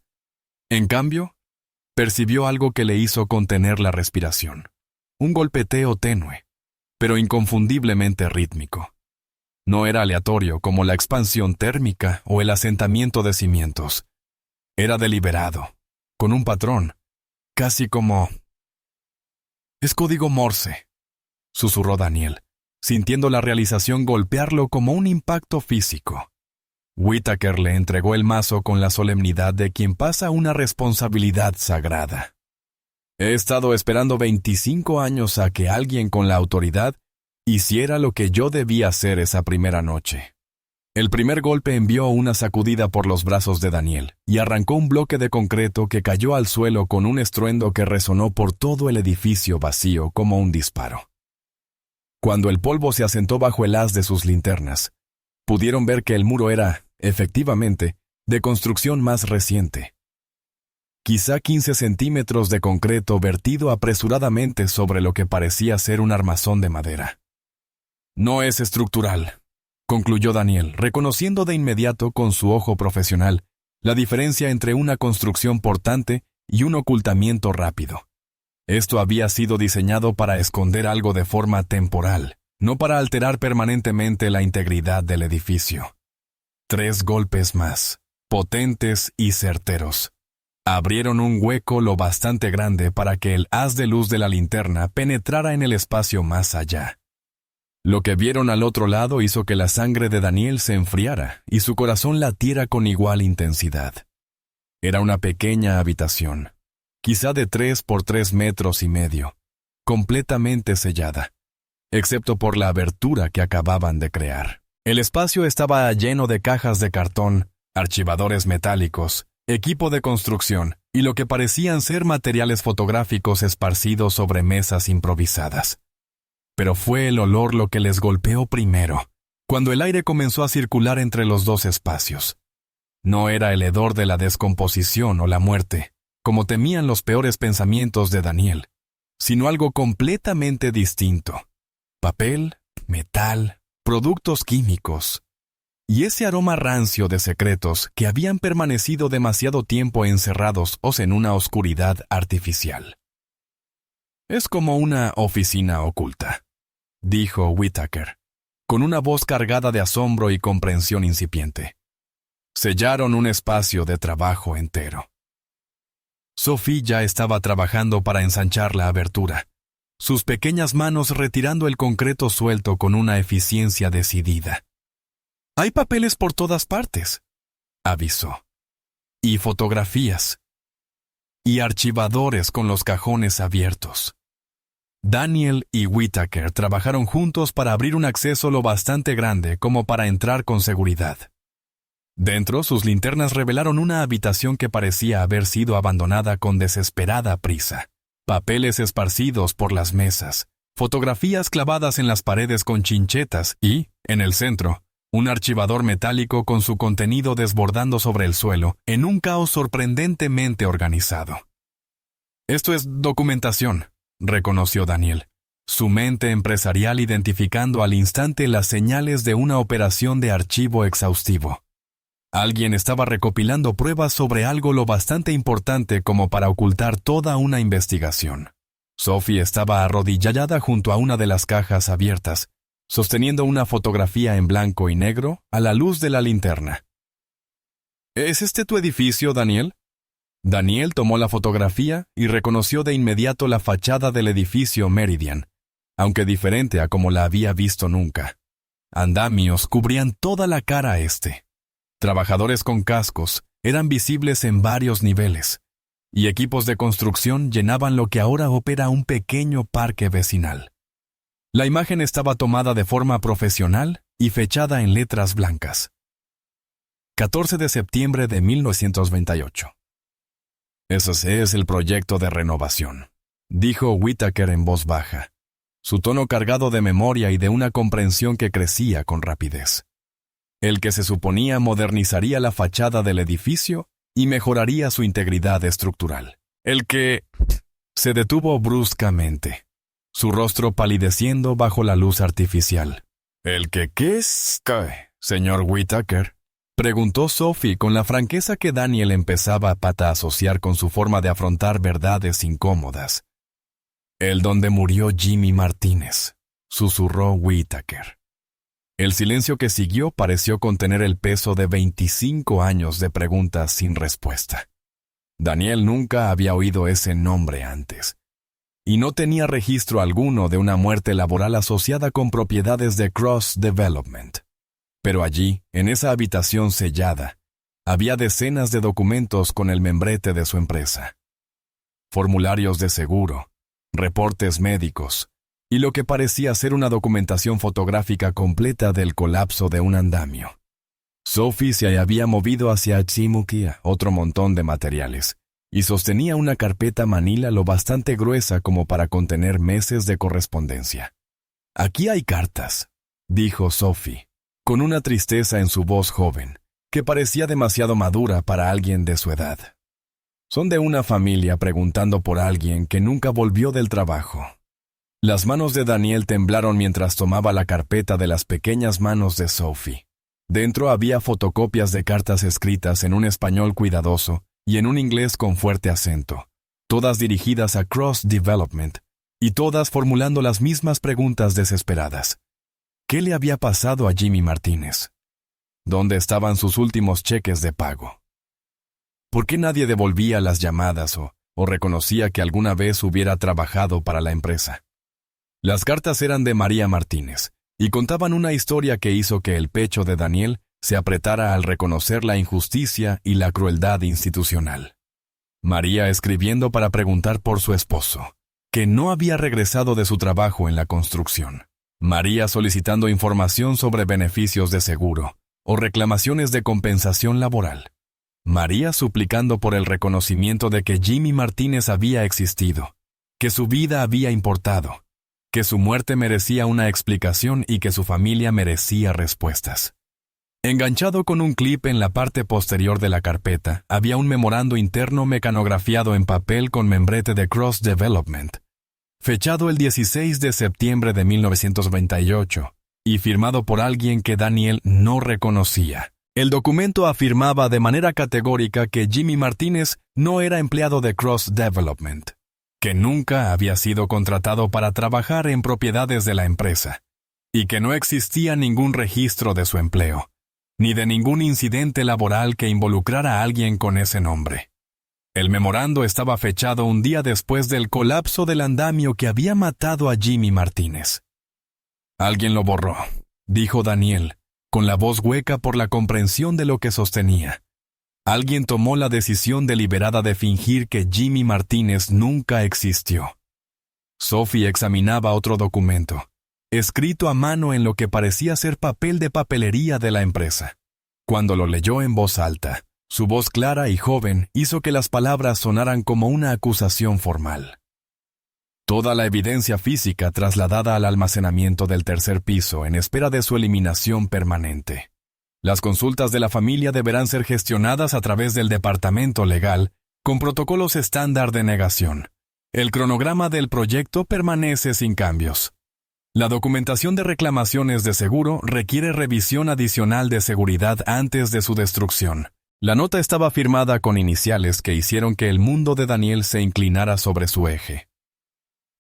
En cambio, percibió algo que le hizo contener la respiración. Un golpeteo tenue, pero inconfundiblemente rítmico. No era aleatorio como la expansión térmica o el asentamiento de cimientos. Era deliberado, con un patrón, casi como... «Es código Morse», susurró Daniel, sintiendo la realización golpearlo como un impacto físico. Whittaker le entregó el mazo con la solemnidad de quien pasa una responsabilidad sagrada. «He estado esperando 25 años a que alguien con la autoridad hiciera lo que yo debía hacer esa primera noche». El primer golpe envió una sacudida por los brazos de Daniel y arrancó un bloque de concreto que cayó al suelo con un estruendo que resonó por todo el edificio vacío como un disparo. Cuando el polvo se asentó bajo el haz de sus linternas, pudieron ver que el muro era, efectivamente, de construcción más reciente. Quizá 15 centímetros de concreto vertido apresuradamente sobre lo que parecía ser un armazón de madera. «No es estructural», concluyó Daniel, reconociendo de inmediato con su ojo profesional la diferencia entre una construcción portante y un ocultamiento rápido. Esto había sido diseñado para esconder algo de forma temporal, no para alterar permanentemente la integridad del edificio. 3 golpes más, potentes y certeros. Abrieron un hueco lo bastante grande para que el haz de luz de la linterna penetrara en el espacio más allá. Lo que vieron al otro lado hizo que la sangre de Daniel se enfriara y su corazón latiera con igual intensidad. Era una pequeña habitación, quizá de 3 por 3 metros y medio, completamente sellada, excepto por la abertura que acababan de crear. El espacio estaba lleno de cajas de cartón, archivadores metálicos, equipo de construcción y lo que parecían ser materiales fotográficos esparcidos sobre mesas improvisadas. Pero fue el olor lo que les golpeó primero, cuando el aire comenzó a circular entre los dos espacios. No era el hedor de la descomposición o la muerte, como temían los peores pensamientos de Daniel, sino algo completamente distinto. Papel, metal, productos químicos, y ese aroma rancio de secretos que habían permanecido demasiado tiempo encerrados en una oscuridad artificial. «Es como una oficina oculta», dijo Whittaker, con una voz cargada de asombro y comprensión incipiente. Sellaron un espacio de trabajo entero. Sophie ya estaba trabajando para ensanchar la abertura, sus pequeñas manos retirando el concreto suelto con una eficiencia decidida. «Hay papeles por todas partes», avisó. «Y fotografías. Y archivadores con los cajones abiertos». Daniel y Whittaker trabajaron juntos para abrir un acceso lo bastante grande como para entrar con seguridad. Dentro, sus linternas revelaron una habitación que parecía haber sido abandonada con desesperada prisa. Papeles esparcidos por las mesas, fotografías clavadas en las paredes con chinchetas y, en el centro, un archivador metálico con su contenido desbordando sobre el suelo en un caos sorprendentemente organizado. «Esto es documentación», reconoció Daniel, su mente empresarial identificando al instante las señales de una operación de archivo exhaustivo. Alguien estaba recopilando pruebas sobre algo lo bastante importante como para ocultar toda una investigación. Sophie estaba arrodillada junto a una de las cajas abiertas, sosteniendo una fotografía en blanco y negro a la luz de la linterna. ¿Es este tu edificio, Daniel? Daniel tomó la fotografía y reconoció de inmediato la fachada del edificio Meridian, aunque diferente a como la había visto nunca. Andamios cubrían toda la cara este. Trabajadores con cascos eran visibles en varios niveles, y equipos de construcción llenaban lo que ahora opera un pequeño parque vecinal. La imagen estaba tomada de forma profesional y fechada en letras blancas. 14 de septiembre de 1928. Ese es el proyecto de renovación, dijo Whittaker en voz baja, su tono cargado de memoria y de una comprensión que crecía con rapidez. El que se suponía modernizaría la fachada del edificio y mejoraría su integridad estructural. El que se detuvo bruscamente, su rostro palideciendo bajo la luz artificial. ¿El que qué es, señor Whittaker? Preguntó Sophie con la franqueza que Daniel empezaba a asociar con su forma de afrontar verdades incómodas. El donde murió Jimmy Martínez, susurró Whittaker. El silencio que siguió pareció contener el peso de 25 años de preguntas sin respuesta. Daniel nunca había oído ese nombre antes, y no tenía registro alguno de una muerte laboral asociada con propiedades de Cross Development. Pero allí, en esa habitación sellada, había decenas de documentos con el membrete de su empresa. Formularios de seguro, reportes médicos, y lo que parecía ser una documentación fotográfica completa del colapso de un andamio. Sophie se había movido hacia Chimukia, otro montón de materiales, y sostenía una carpeta manila lo bastante gruesa como para contener meses de correspondencia. «Aquí hay cartas», dijo Sophie, con una tristeza en su voz joven, que parecía demasiado madura para alguien de su edad. Son de una familia preguntando por alguien que nunca volvió del trabajo. Las manos de Daniel temblaron mientras tomaba la carpeta de las pequeñas manos de Sophie. Dentro había fotocopias de cartas escritas en un español cuidadoso y en un inglés con fuerte acento, todas dirigidas a Cross Development, y todas formulando las mismas preguntas desesperadas. ¿Qué le había pasado a Jimmy Martínez? ¿Dónde estaban sus últimos cheques de pago? ¿Por qué nadie devolvía las llamadas o reconocía que alguna vez hubiera trabajado para la empresa? Las cartas eran de María Martínez y contaban una historia que hizo que el pecho de Daniel se apretara al reconocer la injusticia y la crueldad institucional. María escribiendo para preguntar por su esposo, que no había regresado de su trabajo en la construcción. María solicitando información sobre beneficios de seguro o reclamaciones de compensación laboral. María suplicando por el reconocimiento de que Jimmy Martínez había existido, que su vida había importado, que su muerte merecía una explicación y que su familia merecía respuestas. Enganchado con un clip en la parte posterior de la carpeta, había un memorando interno mecanografiado en papel con membrete de Cross Development, fechado el 16 de septiembre de 1928 y firmado por alguien que Daniel no reconocía. El documento afirmaba de manera categórica que Jimmy Martínez no era empleado de Cross Development, que nunca había sido contratado para trabajar en propiedades de la empresa, y que no existía ningún registro de su empleo, ni de ningún incidente laboral que involucrara a alguien con ese nombre. El memorando estaba fechado un día después del colapso del andamio que había matado a Jimmy Martínez. «Alguien lo borró», dijo Daniel, con la voz hueca por la comprensión de lo que sostenía. Alguien tomó la decisión deliberada de fingir que Jimmy Martínez nunca existió. Sophie examinaba otro documento, escrito a mano en lo que parecía ser papel de papelería de la empresa. Cuando lo leyó en voz alta, su voz clara y joven hizo que las palabras sonaran como una acusación formal. Toda la evidencia física trasladada al almacenamiento del tercer piso en espera de su eliminación permanente. Las consultas de la familia deberán ser gestionadas a través del departamento legal con protocolos estándar de negación. El cronograma del proyecto permanece sin cambios. La documentación de reclamaciones de seguro requiere revisión adicional de seguridad antes de su destrucción. La nota estaba firmada con iniciales que hicieron que el mundo de Daniel se inclinara sobre su eje.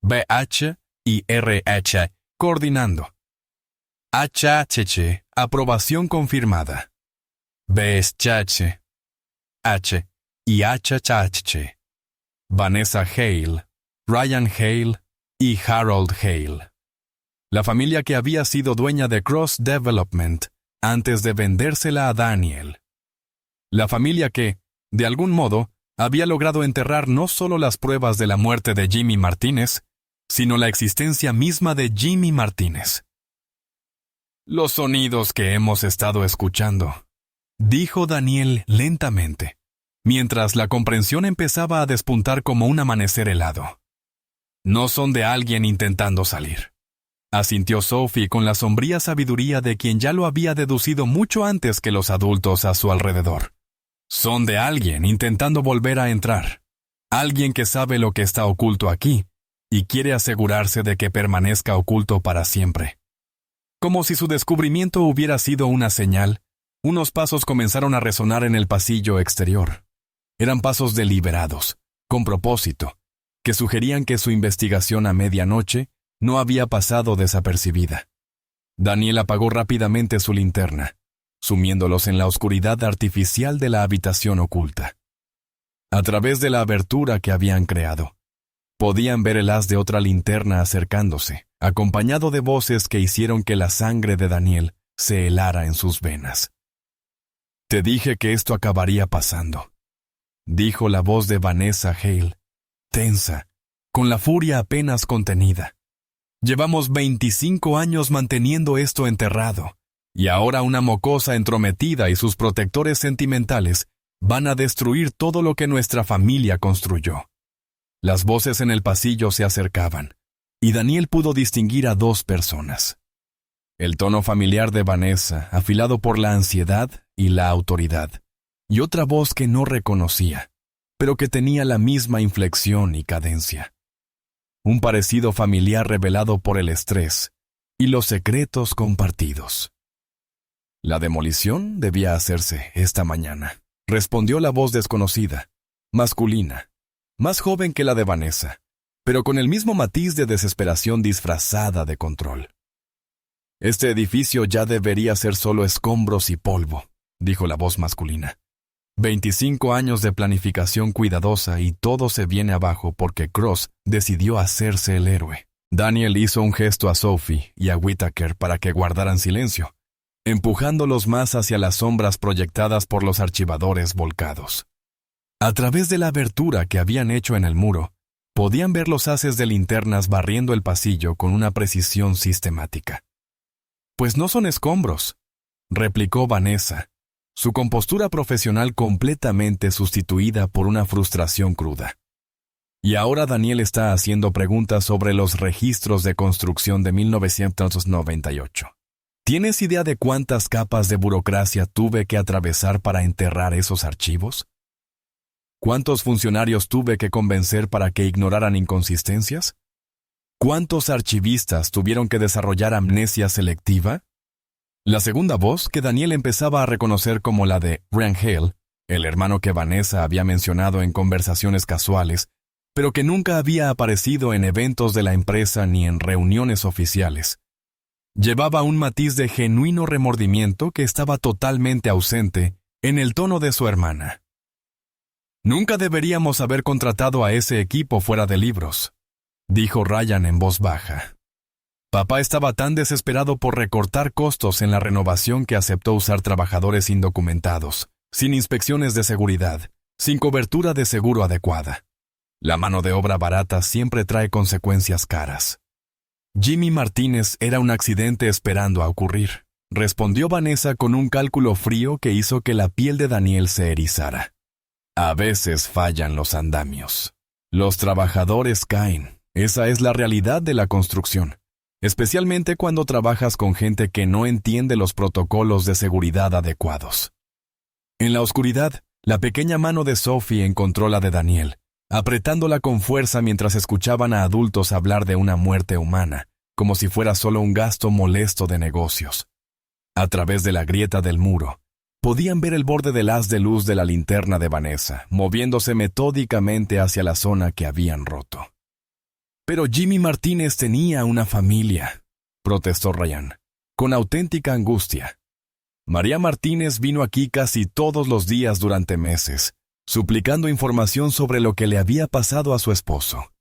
BH y RH, coordinando. HHC, aprobación confirmada. BSCH, H y HHC. Vanessa Hale, Ryan Hale y Harold Hale. La familia que había sido dueña de Cross Development antes de vendérsela a Daniel. La familia que, de algún modo, había logrado enterrar no solo las pruebas de la muerte de Jimmy Martínez, sino la existencia misma de Jimmy Martínez. Los sonidos que hemos estado escuchando, dijo Daniel lentamente, mientras la comprensión empezaba a despuntar como un amanecer helado. No son de alguien intentando salir. Asintió Sophie con la sombría sabiduría de quien ya lo había deducido mucho antes que los adultos a su alrededor. Son de alguien intentando volver a entrar. Alguien que sabe lo que está oculto aquí y quiere asegurarse de que permanezca oculto para siempre. Como si su descubrimiento hubiera sido una señal, unos pasos comenzaron a resonar en el pasillo exterior. Eran pasos deliberados, con propósito, que sugerían que su investigación a medianoche no había pasado desapercibida. Daniel apagó rápidamente su linterna, sumiéndolos en la oscuridad artificial de la habitación oculta. A través de la abertura que habían creado, podían ver el haz de otra linterna acercándose, acompañado de voces que hicieron que la sangre de Daniel se helara en sus venas. «Te dije que esto acabaría pasando», dijo la voz de Vanessa Hale, tensa, con la furia apenas contenida. «Llevamos 25 años manteniendo esto enterrado, y ahora una mocosa entrometida y sus protectores sentimentales van a destruir todo lo que nuestra familia construyó». Las voces en el pasillo se acercaban, y Daniel pudo distinguir a dos personas. El tono familiar de Vanessa, afilado por la ansiedad y la autoridad, y otra voz que no reconocía, pero que tenía la misma inflexión y cadencia. Un parecido familiar revelado por el estrés y los secretos compartidos. «La demolición debía hacerse esta mañana», respondió la voz desconocida, masculina, más joven que la de Vanessa, pero con el mismo matiz de desesperación disfrazada de control. «Este edificio ya debería ser solo escombros y polvo», dijo la voz masculina. 25 años de planificación cuidadosa y todo se viene abajo porque Cross decidió hacerse el héroe. Daniel hizo un gesto a Sophie y a Whittaker para que guardaran silencio, empujándolos más hacia las sombras proyectadas por los archivadores volcados. A través de la abertura que habían hecho en el muro, podían ver los haces de linternas barriendo el pasillo con una precisión sistemática. «Pues no son escombros», replicó Vanessa, su compostura profesional completamente sustituida por una frustración cruda. Y ahora Daniel está haciendo preguntas sobre los registros de construcción de 1998. ¿Tienes idea de cuántas capas de burocracia tuve que atravesar para enterrar esos archivos? ¿Cuántos funcionarios tuve que convencer para que ignoraran inconsistencias? ¿Cuántos archivistas tuvieron que desarrollar amnesia selectiva? La segunda voz, que Daniel empezaba a reconocer como la de Ryan Hale, el hermano que Vanessa había mencionado en conversaciones casuales, pero que nunca había aparecido en eventos de la empresa ni en reuniones oficiales, llevaba un matiz de genuino remordimiento que estaba totalmente ausente en el tono de su hermana. «Nunca deberíamos haber contratado a ese equipo fuera de libros», dijo Ryan en voz baja. Papá estaba tan desesperado por recortar costos en la renovación que aceptó usar trabajadores indocumentados, sin inspecciones de seguridad, sin cobertura de seguro adecuada. La mano de obra barata siempre trae consecuencias caras. Jimmy Martínez era un accidente esperando a ocurrir, respondió Vanessa con un cálculo frío que hizo que la piel de Daniel se erizara. A veces fallan los andamios. Los trabajadores caen. Esa es la realidad de la construcción, especialmente cuando trabajas con gente que no entiende los protocolos de seguridad adecuados. En la oscuridad, la pequeña mano de Sophie encontró la de Daniel, apretándola con fuerza mientras escuchaban a adultos hablar de una muerte humana, como si fuera solo un gasto molesto de negocios. A través de la grieta del muro, podían ver el borde del haz de luz de la linterna de Vanessa, moviéndose metódicamente hacia la zona que habían roto. «Pero Jimmy Martínez tenía una familia», protestó Ryan, con auténtica angustia. María Martínez vino aquí casi todos los días durante meses, suplicando información sobre lo que le había pasado a su esposo.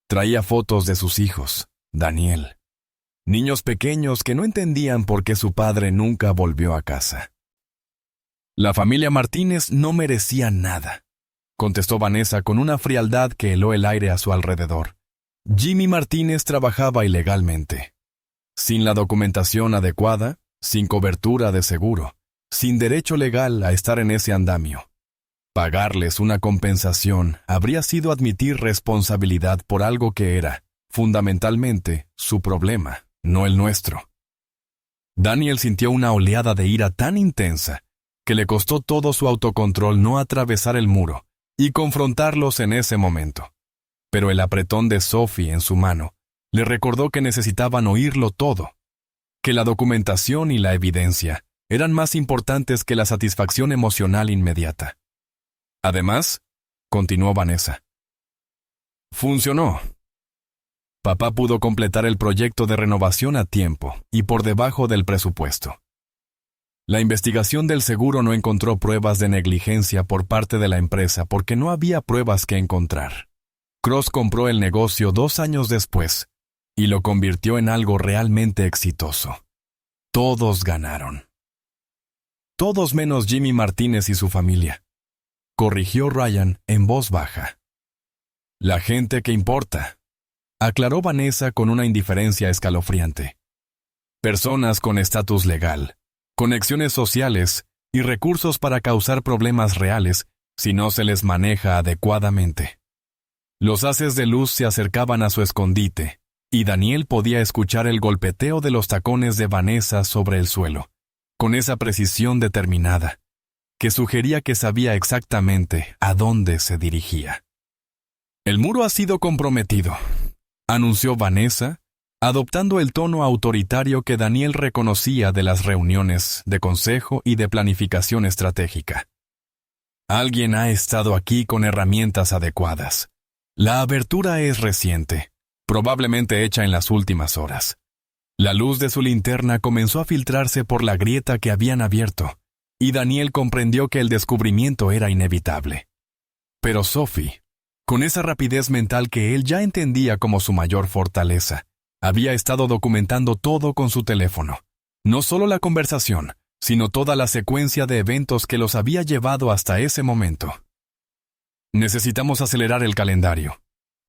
Traía fotos de sus hijos, Daniel. Niños pequeños que no entendían por qué su padre nunca volvió a casa. La familia Martínez no merecía nada, contestó Vanessa con una frialdad que heló el aire a su alrededor. Jimmy Martínez trabajaba ilegalmente, sin la documentación adecuada, sin cobertura de seguro, sin derecho legal a estar en ese andamio. Pagarles una compensación habría sido admitir responsabilidad por algo que era, fundamentalmente, su problema, no el nuestro. Daniel sintió una oleada de ira tan intensa que le costó todo su autocontrol no atravesar el muro y confrontarlos en ese momento. Pero el apretón de Sophie en su mano le recordó que necesitaban oírlo todo, que la documentación y la evidencia eran más importantes que la satisfacción emocional inmediata. Además, continuó Vanessa, funcionó. Papá pudo completar el proyecto de renovación a tiempo y por debajo del presupuesto. La investigación del seguro no encontró pruebas de negligencia por parte de la empresa porque no había pruebas que encontrar. Cross compró el negocio 2 años después y lo convirtió en algo realmente exitoso. Todos ganaron. Todos menos Jimmy Martínez y su familia, corrigió Ryan en voz baja. La gente que importa, aclaró Vanessa con una indiferencia escalofriante. Personas con estatus legal, conexiones sociales y recursos para causar problemas reales si no se les maneja adecuadamente. Los haces de luz se acercaban a su escondite, y Daniel podía escuchar el golpeteo de los tacones de Vanessa sobre el suelo, con esa precisión determinada, que sugería que sabía exactamente a dónde se dirigía. El muro ha sido comprometido, anunció Vanessa, adoptando el tono autoritario que Daniel reconocía de las reuniones de consejo y de planificación estratégica. Alguien ha estado aquí con herramientas adecuadas. La abertura es reciente, probablemente hecha en las últimas horas. La luz de su linterna comenzó a filtrarse por la grieta que habían abierto, y Daniel comprendió que el descubrimiento era inevitable. Pero Sophie, con esa rapidez mental que él ya entendía como su mayor fortaleza, había estado documentando todo con su teléfono. No solo la conversación, sino toda la secuencia de eventos que los había llevado hasta ese momento. Necesitamos acelerar el calendario,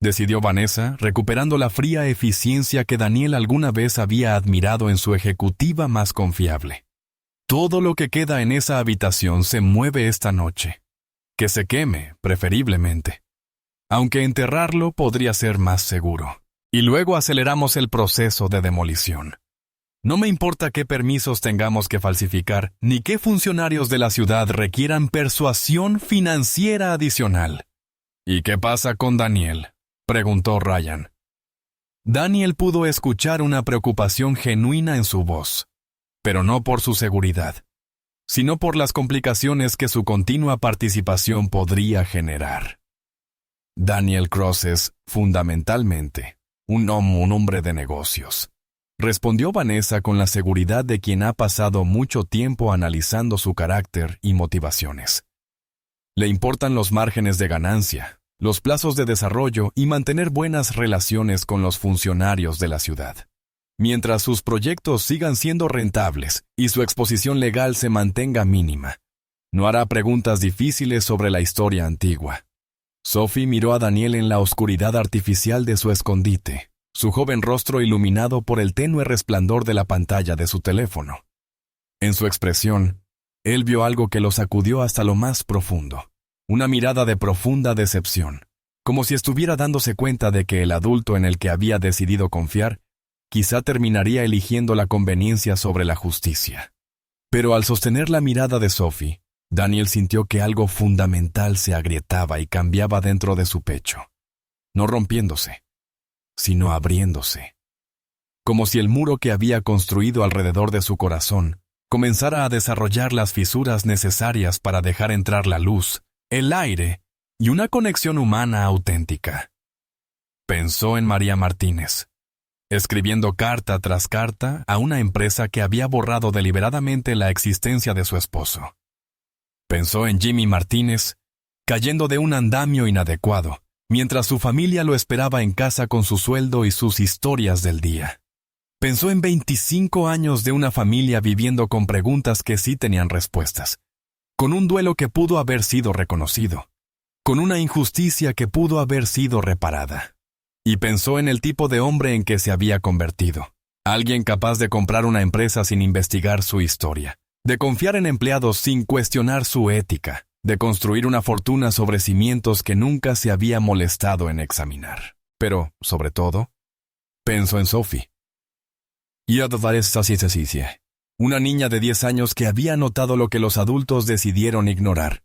decidió Vanessa, recuperando la fría eficiencia que Daniel alguna vez había admirado en su ejecutiva más confiable. Todo lo que queda en esa habitación se mueve esta noche. Que se queme, preferiblemente. Aunque enterrarlo podría ser más seguro. Y luego aceleramos el proceso de demolición. No me importa qué permisos tengamos que falsificar, ni qué funcionarios de la ciudad requieran persuasión financiera adicional. ¿Y qué pasa con Daniel?, preguntó Ryan. Daniel pudo escuchar una preocupación genuina en su voz, pero no por su seguridad, sino por las complicaciones que su continua participación podría generar. Daniel Cross es, fundamentalmente, un hombre de negocios, respondió Vanessa con la seguridad de quien ha pasado mucho tiempo analizando su carácter y motivaciones. Le importan los márgenes de ganancia, los plazos de desarrollo y mantener buenas relaciones con los funcionarios de la ciudad. Mientras sus proyectos sigan siendo rentables y su exposición legal se mantenga mínima, no hará preguntas difíciles sobre la historia antigua. Sophie miró a Daniel en la oscuridad artificial de su escondite, su joven rostro iluminado por el tenue resplandor de la pantalla de su teléfono. En su expresión, él vio algo que lo sacudió hasta lo más profundo, una mirada de profunda decepción, como si estuviera dándose cuenta de que el adulto en el que había decidido confiar quizá terminaría eligiendo la conveniencia sobre la justicia. Pero al sostener la mirada de Sophie, Daniel sintió que algo fundamental se agrietaba y cambiaba dentro de su pecho, no rompiéndose, sino abriéndose. Como si el muro que había construido alrededor de su corazón comenzara a desarrollar las fisuras necesarias para dejar entrar la luz, el aire y una conexión humana auténtica. Pensó en María Martínez, escribiendo carta tras carta a una empresa que había borrado deliberadamente la existencia de su esposo. Pensó en Jimmy Martínez, cayendo de un andamio inadecuado, mientras su familia lo esperaba en casa con su sueldo y sus historias del día. Pensó en 25 años de una familia viviendo con preguntas que sí tenían respuestas, con un duelo que pudo haber sido reconocido, con una injusticia que pudo haber sido reparada. Y pensó en el tipo de hombre en que se había convertido, alguien capaz de comprar una empresa sin investigar su historia, de confiar en empleados sin cuestionar su ética, de construir una fortuna sobre cimientos que nunca se había molestado en examinar. Pero, sobre todo, pensó en Sophie. Una niña de 10 años que había notado lo que los adultos decidieron ignorar,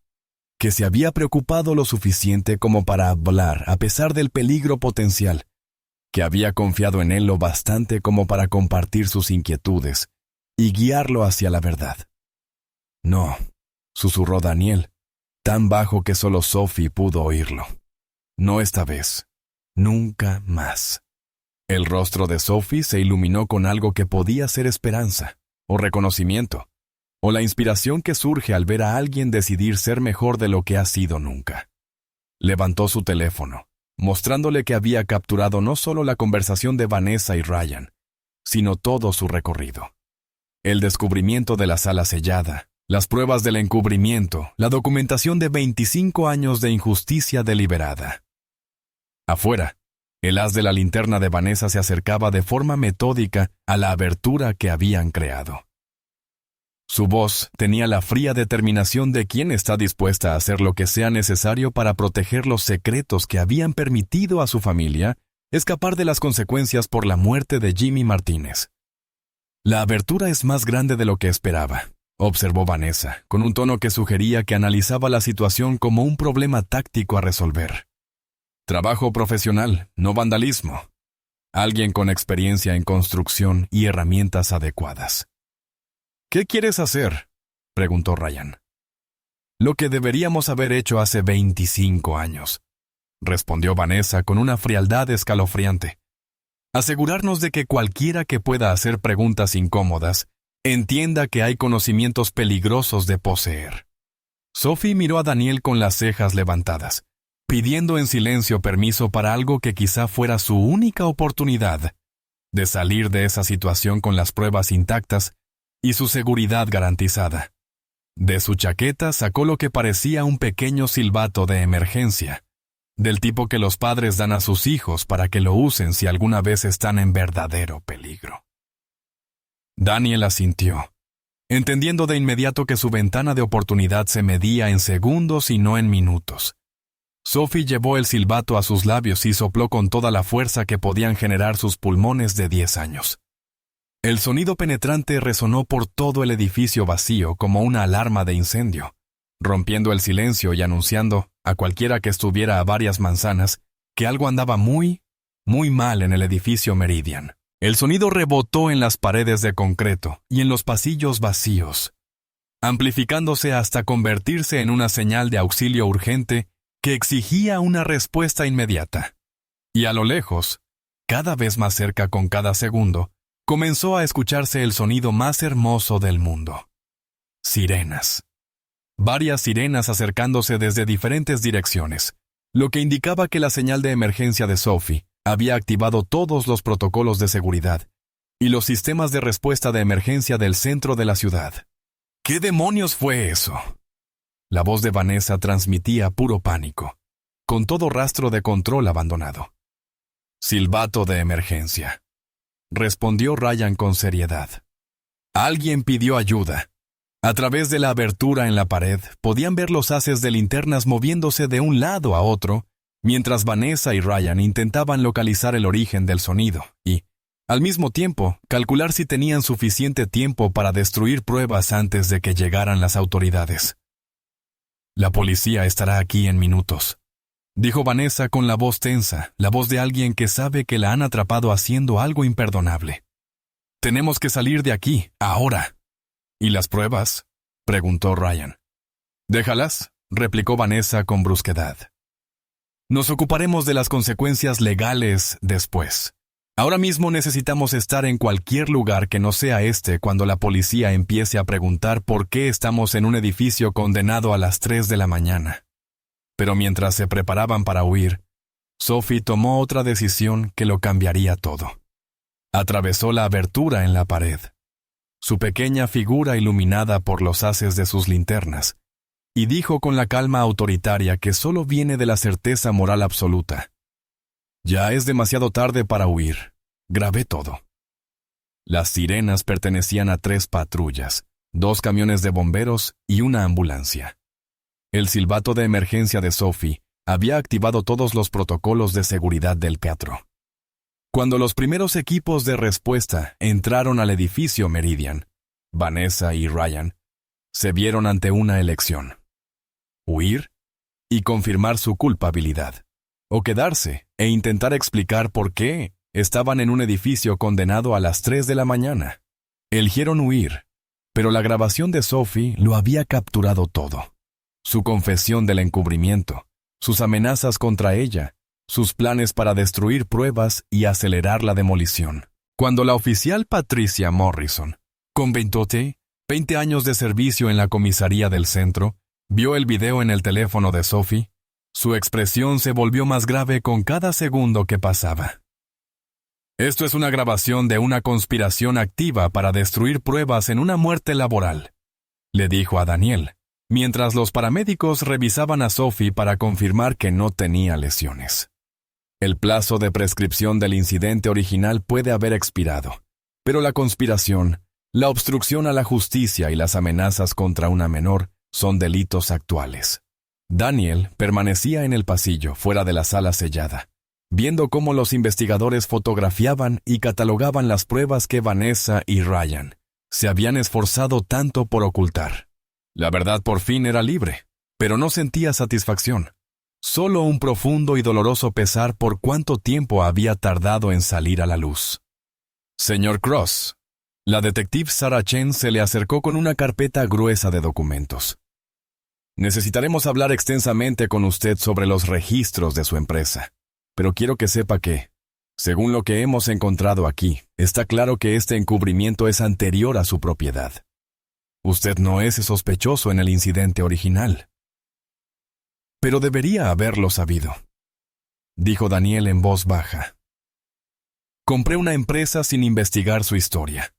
que se había preocupado lo suficiente como para hablar a pesar del peligro potencial, que había confiado en él lo bastante como para compartir sus inquietudes y guiarlo hacia la verdad. No, susurró Daniel, tan bajo que solo Sophie pudo oírlo. No esta vez. Nunca más. El rostro de Sophie se iluminó con algo que podía ser esperanza, o reconocimiento, o la inspiración que surge al ver a alguien decidir ser mejor de lo que ha sido nunca. Levantó su teléfono, mostrándole que había capturado no solo la conversación de Vanessa y Ryan, sino todo su recorrido. El descubrimiento de la sala sellada, las pruebas del encubrimiento, la documentación de 25 años de injusticia deliberada. Afuera, el haz de la linterna de Vanessa se acercaba de forma metódica a la abertura que habían creado. Su voz tenía la fría determinación de quien está dispuesta a hacer lo que sea necesario para proteger los secretos que habían permitido a su familia escapar de las consecuencias por la muerte de Jimmy Martínez. La abertura es más grande de lo que esperaba, observó Vanessa, con un tono que sugería que analizaba la situación como un problema táctico a resolver. Trabajo profesional, no vandalismo. Alguien con experiencia en construcción y herramientas adecuadas. ¿Qué quieres hacer?, preguntó Ryan. Lo que deberíamos haber hecho hace 25 años, respondió Vanessa con una frialdad escalofriante. Asegurarnos de que cualquiera que pueda hacer preguntas incómodas entienda que hay conocimientos peligrosos de poseer. Sophie miró a Daniel con las cejas levantadas, pidiendo en silencio permiso para algo que quizá fuera su única oportunidad de salir de esa situación con las pruebas intactas y su seguridad garantizada. De su chaqueta sacó lo que parecía un pequeño silbato de emergencia, del tipo que los padres dan a sus hijos para que lo usen si alguna vez están en verdadero peligro. Daniel asintió, entendiendo de inmediato que su ventana de oportunidad se medía en segundos y no en minutos. Sophie llevó el silbato a sus labios y sopló con toda la fuerza que podían generar sus pulmones de 10 años. El sonido penetrante resonó por todo el edificio vacío como una alarma de incendio, rompiendo el silencio y anunciando, a cualquiera que estuviera a varias manzanas, que algo andaba muy, muy mal en el edificio Meridian. El sonido rebotó en las paredes de concreto y en los pasillos vacíos, amplificándose hasta convertirse en una señal de auxilio urgente que exigía una respuesta inmediata. Y a lo lejos, cada vez más cerca con cada segundo, comenzó a escucharse el sonido más hermoso del mundo. Sirenas. Varias sirenas acercándose desde diferentes direcciones, lo que indicaba que la señal de emergencia de Sophie había activado todos los protocolos de seguridad y los sistemas de respuesta de emergencia del centro de la ciudad. ¿Qué demonios fue eso? La voz de Vanessa transmitía puro pánico, con todo rastro de control abandonado. Silbato de emergencia, respondió Ryan con seriedad. Alguien pidió ayuda. A través de la abertura en la pared podían ver los haces de linternas moviéndose de un lado a otro, mientras Vanessa y Ryan intentaban localizar el origen del sonido y, al mismo tiempo, calcular si tenían suficiente tiempo para destruir pruebas antes de que llegaran las autoridades. La policía estará aquí en minutos, dijo Vanessa con la voz tensa, la voz de alguien que sabe que la han atrapado haciendo algo imperdonable. Tenemos que salir de aquí, ahora. ¿Y las pruebas?, preguntó Ryan. Déjalas, replicó Vanessa con brusquedad. Nos ocuparemos de las consecuencias legales después. Ahora mismo necesitamos estar en cualquier lugar que no sea este cuando la policía empiece a preguntar por qué estamos en un edificio condenado a las 3 de la mañana. Pero mientras se preparaban para huir, Sophie tomó otra decisión que lo cambiaría todo. Atravesó la abertura en la pared, su pequeña figura iluminada por los haces de sus linternas, y dijo con la calma autoritaria que solo viene de la certeza moral absoluta: «Ya es demasiado tarde para huir. Grabé todo». Las sirenas pertenecían a 3 patrullas, 2 camiones de bomberos y una ambulancia. El silbato de emergencia de Sophie había activado todos los protocolos de seguridad del teatro. Cuando los primeros equipos de respuesta entraron al edificio Meridian, Vanessa y Ryan se vieron ante una elección: huir y confirmar su culpabilidad, o quedarse e intentar explicar por qué estaban en un edificio condenado a las 3 de la mañana. Eligieron huir, pero la grabación de Sophie lo había capturado todo. Su confesión del encubrimiento, sus amenazas contra ella, sus planes para destruir pruebas y acelerar la demolición. Cuando la oficial Patricia Morrison, con 20 años de servicio en la comisaría del centro, vio el video en el teléfono de Sophie, su expresión se volvió más grave con cada segundo que pasaba. «Esto es una grabación de una conspiración activa para destruir pruebas en una muerte laboral», le dijo a Daniel, mientras los paramédicos revisaban a Sophie para confirmar que no tenía lesiones. El plazo de prescripción del incidente original puede haber expirado, pero la conspiración, la obstrucción a la justicia y las amenazas contra una menor son delitos actuales. Daniel permanecía en el pasillo, fuera de la sala sellada, viendo cómo los investigadores fotografiaban y catalogaban las pruebas que Vanessa y Ryan se habían esforzado tanto por ocultar. La verdad por fin era libre, pero no sentía satisfacción. Solo un profundo y doloroso pesar por cuánto tiempo había tardado en salir a la luz. «Señor Cross», la detective Sarah Chen se le acercó con una carpeta gruesa de documentos. «Necesitaremos hablar extensamente con usted sobre los registros de su empresa, pero quiero que sepa que, según lo que hemos encontrado aquí, está claro que este encubrimiento es anterior a su propiedad. Usted no es sospechoso en el incidente original. Pero debería haberlo sabido», dijo Daniel en voz baja. «Compré una empresa sin investigar su historia.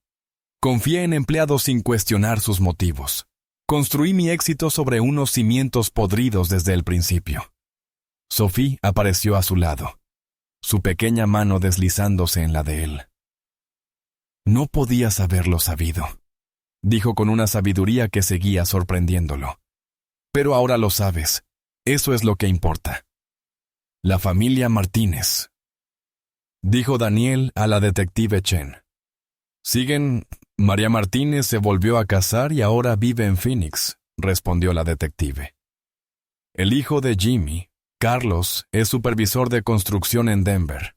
Confié en empleados sin cuestionar sus motivos. Construí mi éxito sobre unos cimientos podridos desde el principio». Sophie apareció a su lado, su pequeña mano deslizándose en la de él. «No podías haberlo sabido», dijo con una sabiduría que seguía sorprendiéndolo. «Pero ahora lo sabes. Eso es lo que importa». «La familia Martínez», dijo Daniel a la detective Chen. «Siguen. María Martínez se volvió a casar y ahora vive en Phoenix», respondió la detective. «El hijo de Jimmy, Carlos, es supervisor de construcción en Denver.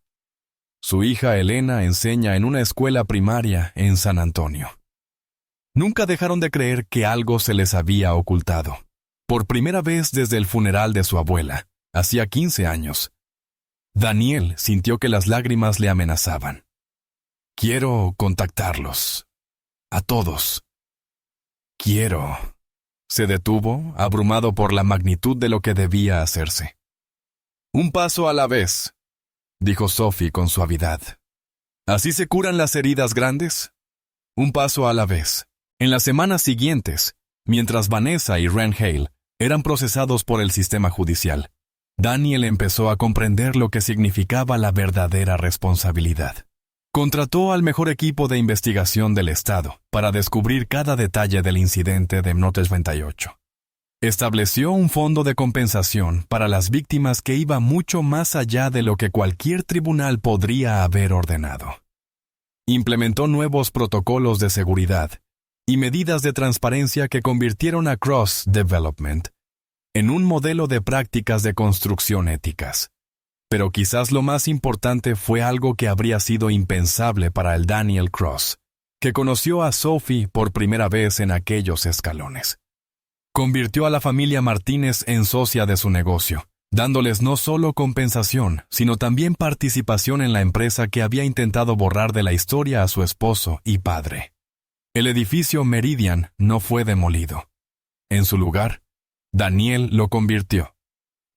Su hija Elena enseña en una escuela primaria en San Antonio». Nunca dejaron de creer que algo se les había ocultado. Por primera vez desde el funeral de su abuela, hacía 15 años, Daniel sintió que las lágrimas le amenazaban. «Quiero contactarlos. A todos. Quiero». Se detuvo, abrumado por la magnitud de lo que debía hacerse. «Un paso a la vez», dijo Sophie con suavidad. «¿Así se curan las heridas grandes? Un paso a la vez». En las semanas siguientes, mientras Vanessa y Ren Hale eran procesados por el sistema judicial, Daniel empezó a comprender lo que significaba la verdadera responsabilidad. Contrató al mejor equipo de investigación del estado para descubrir cada detalle del incidente de Notes 28. Estableció un fondo de compensación para las víctimas que iba mucho más allá de lo que cualquier tribunal podría haber ordenado. Implementó nuevos protocolos de seguridad y medidas de transparencia que convirtieron a Cross Development en un modelo de prácticas de construcción éticas. Pero quizás lo más importante fue algo que habría sido impensable para el Daniel Cross, que conoció a Sophie por primera vez en aquellos escalones. Convirtió a la familia Martínez en socia de su negocio, dándoles no solo compensación, sino también participación en la empresa que había intentado borrar de la historia a su esposo y padre. El edificio Meridian no fue demolido. En su lugar, Daniel lo convirtió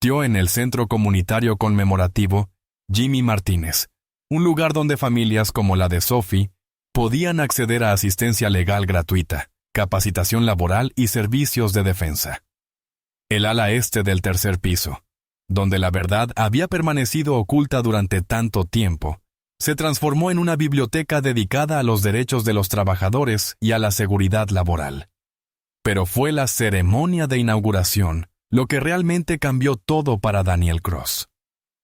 en el Centro Comunitario Conmemorativo Jimmy Martínez, un lugar donde familias como la de Sophie podían acceder a asistencia legal gratuita, capacitación laboral y servicios de defensa. El ala este del tercer piso, donde la verdad había permanecido oculta durante tanto tiempo, se transformó en una biblioteca dedicada a los derechos de los trabajadores y a la seguridad laboral. Pero fue la ceremonia de inauguración lo que realmente cambió todo para Daniel Cross.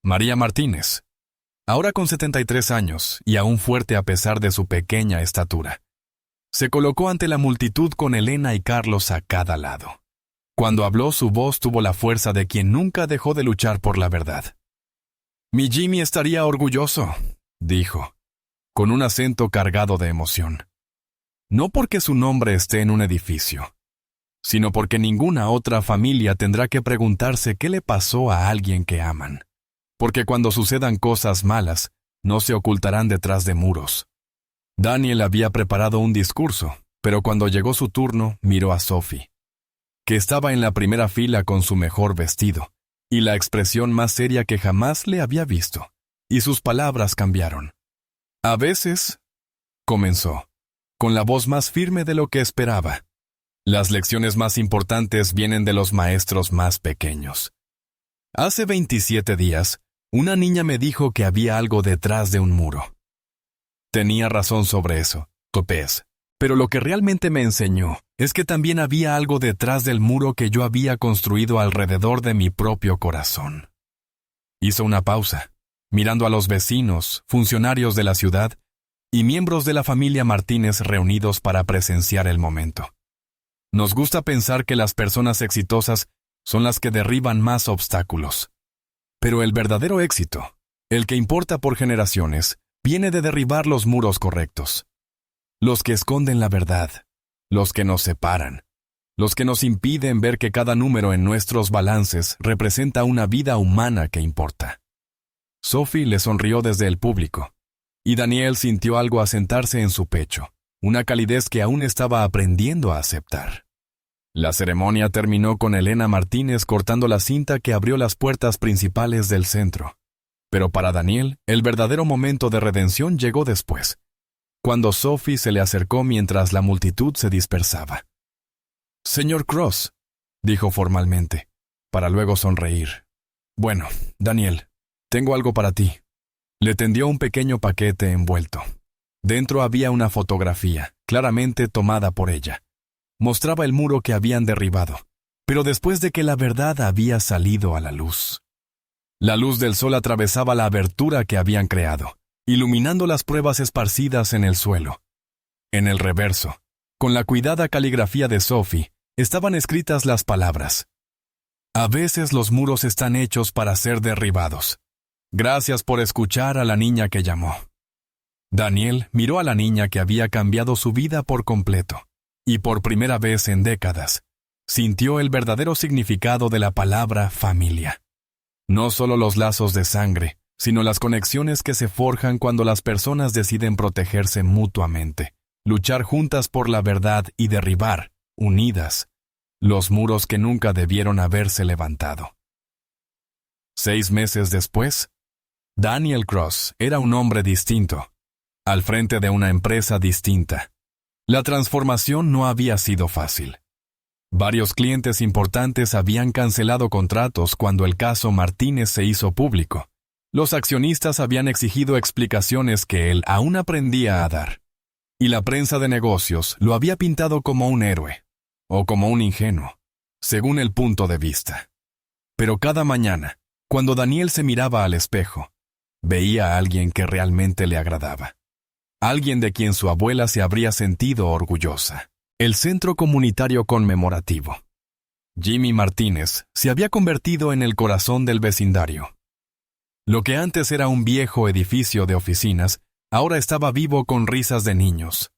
María Martínez, ahora con 73 años y aún fuerte a pesar de su pequeña estatura, se colocó ante la multitud con Elena y Carlos a cada lado. Cuando habló, su voz tuvo la fuerza de quien nunca dejó de luchar por la verdad. «Mi Jimmy estaría orgulloso», dijo, con un acento cargado de emoción. No porque su nombre esté en un edificio, sino porque ninguna otra familia tendrá que preguntarse qué le pasó a alguien que aman. Porque cuando sucedan cosas malas, no se ocultarán detrás de muros. Daniel había preparado un discurso, pero cuando llegó su turno, miró a Sophie, que estaba en la primera fila con su mejor vestido, y la expresión más seria que jamás le había visto, y sus palabras cambiaron. A veces, comenzó, con la voz más firme de lo que esperaba, las lecciones más importantes vienen de los maestros más pequeños. Hace 27 días, una niña me dijo que había algo detrás de un muro. Tenía razón sobre eso, Topez, pero lo que realmente me enseñó es que también había algo detrás del muro que yo había construido alrededor de mi propio corazón. Hizo una pausa, mirando a los vecinos, funcionarios de la ciudad y miembros de la familia Martínez reunidos para presenciar el momento. Nos gusta pensar que las personas exitosas son las que derriban más obstáculos. Pero el verdadero éxito, el que importa por generaciones, viene de derribar los muros correctos. Los que esconden la verdad, los que nos separan, los que nos impiden ver que cada número en nuestros balances representa una vida humana que importa. Sophie le sonrió desde el público, y Daniel sintió algo asentarse en su pecho, una calidez que aún estaba aprendiendo a aceptar. La ceremonia terminó con Elena Martínez cortando la cinta que abrió las puertas principales del centro. Pero para Daniel, el verdadero momento de redención llegó después, cuando Sophie se le acercó mientras la multitud se dispersaba. «Señor Cross», dijo formalmente, para luego sonreír. «Bueno, Daniel, tengo algo para ti». Le tendió un pequeño paquete envuelto. Dentro había una fotografía, claramente tomada por ella. Mostraba el muro que habían derribado, pero después de que la verdad había salido a la luz. La luz del sol atravesaba la abertura que habían creado, iluminando las pruebas esparcidas en el suelo. En el reverso, con la cuidada caligrafía de Sophie, estaban escritas las palabras: «A veces los muros están hechos para ser derribados. Gracias por escuchar a la niña que llamó». Daniel miró a la niña que había cambiado su vida por completo, y por primera vez en décadas, sintió el verdadero significado de la palabra familia. No solo los lazos de sangre, sino las conexiones que se forjan cuando las personas deciden protegerse mutuamente, luchar juntas por la verdad y derribar, unidas, los muros que nunca debieron haberse levantado. 6 meses después, Daniel Cross era un hombre distinto, al frente de una empresa distinta. La transformación no había sido fácil. Varios clientes importantes habían cancelado contratos cuando el caso Martínez se hizo público. Los accionistas habían exigido explicaciones que él aún aprendía a dar. Y la prensa de negocios lo había pintado como un héroe, o como un ingenuo, según el punto de vista. Pero cada mañana, cuando Daniel se miraba al espejo, veía a alguien que realmente le agradaba. Alguien de quien su abuela se habría sentido orgullosa. El Centro Comunitario Conmemorativo. Jimmy Martínez se había convertido en el corazón del vecindario. Lo que antes era un viejo edificio de oficinas, ahora estaba vivo con risas de niños,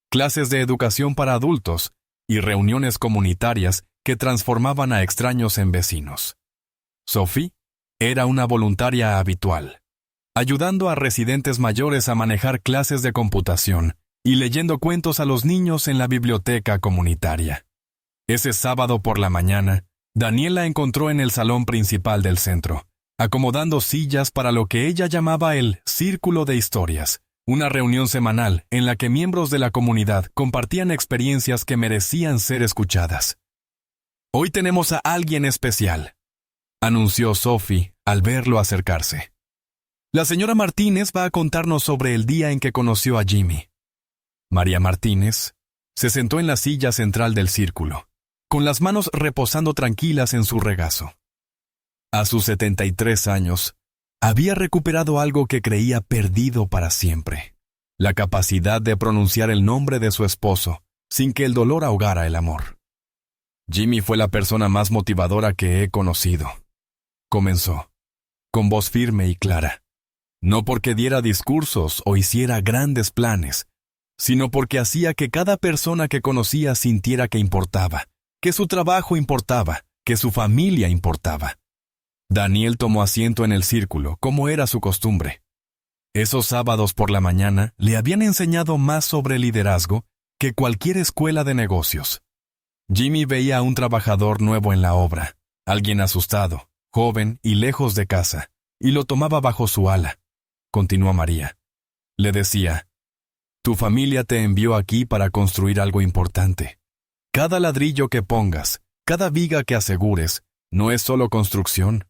clases de educación para adultos y reuniones comunitarias que transformaban a extraños en vecinos. Sophie, Era una voluntaria habitual, ayudando a residentes mayores a manejar clases de computación y leyendo cuentos a los niños en la biblioteca comunitaria. Ese sábado por la mañana, Daniel la encontró en el salón principal del centro, acomodando sillas para lo que ella llamaba el Círculo de Historias, una reunión semanal en la que miembros de la comunidad compartían experiencias que merecían ser escuchadas. «Hoy tenemos a alguien especial», anunció Sophie al verlo acercarse. «La señora Martínez va a contarnos sobre el día en que conoció a Jimmy». María Martínez se sentó en la silla central del círculo, con las manos reposando tranquilas en su regazo. A sus 73 años, había recuperado algo que creía perdido para siempre: la capacidad de pronunciar el nombre de su esposo sin que el dolor ahogara el amor. «Jimmy fue la persona más motivadora que he conocido», comenzó, con voz firme y clara. «No porque diera discursos o hiciera grandes planes, sino porque hacía que cada persona que conocía sintiera que importaba, que su trabajo importaba, que su familia importaba». Daniel tomó asiento en el círculo, como era su costumbre. Esos sábados por la mañana le habían enseñado más sobre liderazgo que cualquier escuela de negocios. Jimmy veía a un trabajador nuevo en la obra, alguien asustado, joven y lejos de casa, y lo tomaba bajo su ala. Continuó María. Le decía: «Tu familia te envió aquí para construir algo importante. Cada ladrillo que pongas, cada viga que asegures, no es solo construcción,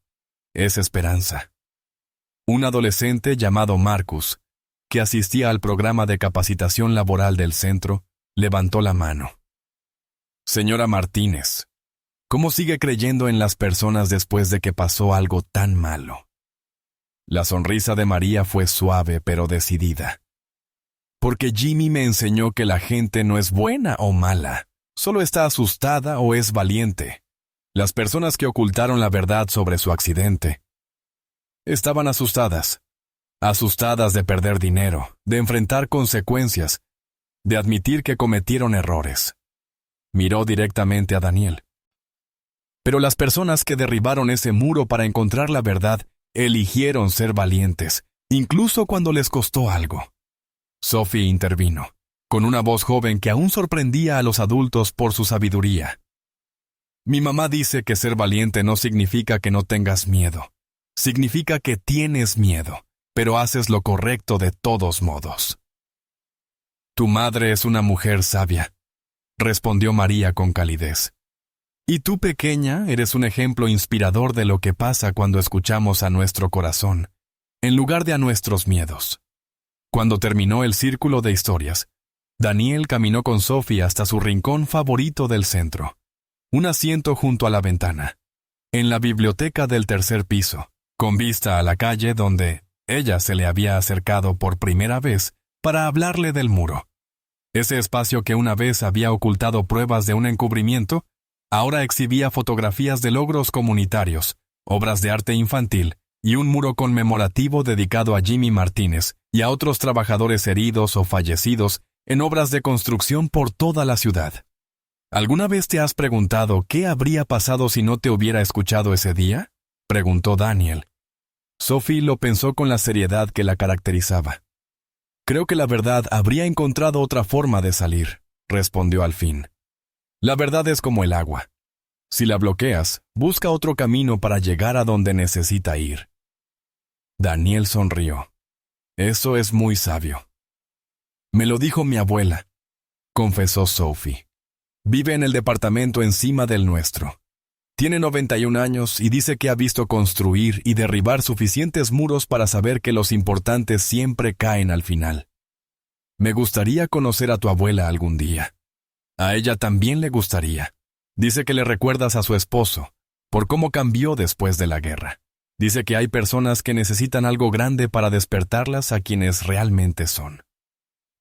es esperanza». Un adolescente llamado Marcus, que asistía al programa de capacitación laboral del centro, levantó la mano. «Señora Martínez, ¿cómo sigue creyendo en las personas después de que pasó algo tan malo?» La sonrisa de María fue suave pero decidida. «Porque Jimmy me enseñó que la gente no es buena o mala, solo está asustada o es valiente. Las personas que ocultaron la verdad sobre su accidente estaban asustadas de perder dinero, de enfrentar consecuencias, de admitir que cometieron errores». Miró directamente a Daniel. «Pero las personas que derribaron ese muro para encontrar la verdad eligieron ser valientes, incluso cuando les costó algo». Sophie intervino, con una voz joven que aún sorprendía a los adultos por su sabiduría. «Mi mamá dice que ser valiente no significa que no tengas miedo. Significa que tienes miedo, pero haces lo correcto de todos modos». «Tu madre es una mujer sabia», respondió María con calidez. «Y tú, pequeña, eres un ejemplo inspirador de lo que pasa cuando escuchamos a nuestro corazón, en lugar de a nuestros miedos». Cuando terminó el círculo de historias, Daniel caminó con Sophie hasta su rincón favorito del centro, un asiento junto a la ventana, en la biblioteca del tercer piso, con vista a la calle donde ella se le había acercado por primera vez para hablarle del muro. Ese espacio que una vez había ocultado pruebas de un encubrimiento, ahora exhibía fotografías de logros comunitarios, obras de arte infantil y un muro conmemorativo dedicado a Jimmy Martínez y a otros trabajadores heridos o fallecidos en obras de construcción por toda la ciudad. ¿Alguna vez te has preguntado qué habría pasado si no te hubiera escuchado ese día?, preguntó Daniel. Sophie lo pensó con la seriedad que la caracterizaba. «Creo que la verdad habría encontrado otra forma de salir», respondió al fin. «La verdad es como el agua. Si la bloqueas, busca otro camino para llegar a donde necesita ir». Daniel sonrió. «Eso es muy sabio». «Me lo dijo mi abuela», confesó Sophie. «Vive en el departamento encima del nuestro. Tiene 91 años y dice que ha visto construir y derribar suficientes muros para saber que los importantes siempre caen al final. Me gustaría conocer a tu abuela algún día. A ella también le gustaría. Dice que le recuerdas a su esposo, por cómo cambió después de la guerra. Dice que hay personas que necesitan algo grande para despertarlas a quienes realmente son».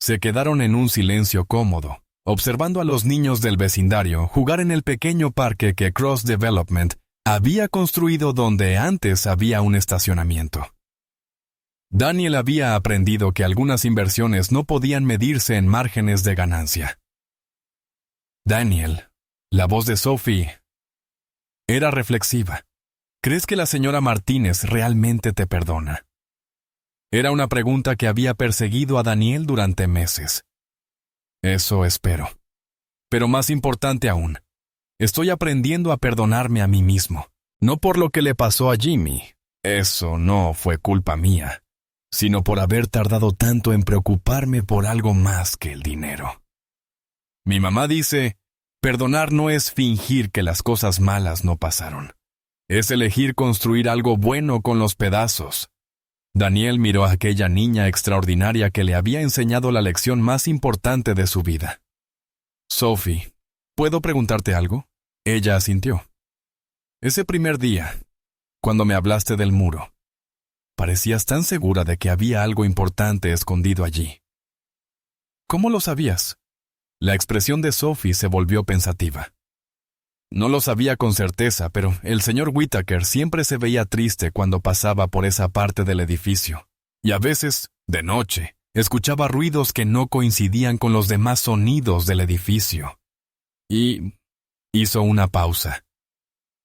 Se quedaron en un silencio cómodo, observando a los niños del vecindario jugar en el pequeño parque que Cross Development había construido donde antes había un estacionamiento. Daniel había aprendido que algunas inversiones no podían medirse en márgenes de ganancia. Daniel, la voz de Sophie, era reflexiva. ¿Crees que la señora Martínez realmente te perdona? Era una pregunta que había perseguido a Daniel durante meses. Eso espero. Pero más importante aún, estoy aprendiendo a perdonarme a mí mismo. No por lo que le pasó a Jimmy, eso no fue culpa mía, sino por haber tardado tanto en preocuparme por algo más que el dinero. Mi mamá dice, perdonar no es fingir que las cosas malas no pasaron. Es elegir construir algo bueno con los pedazos. Daniel miró a aquella niña extraordinaria que le había enseñado la lección más importante de su vida. Sophie, ¿puedo preguntarte algo? Ella asintió. Ese primer día, cuando me hablaste del muro, parecías tan segura de que había algo importante escondido allí. ¿Cómo lo sabías? La expresión de Sophie se volvió pensativa. No lo sabía con certeza, pero el señor Whittaker siempre se veía triste cuando pasaba por esa parte del edificio. Y a veces, de noche, escuchaba ruidos que no coincidían con los demás sonidos del edificio. Y hizo una pausa,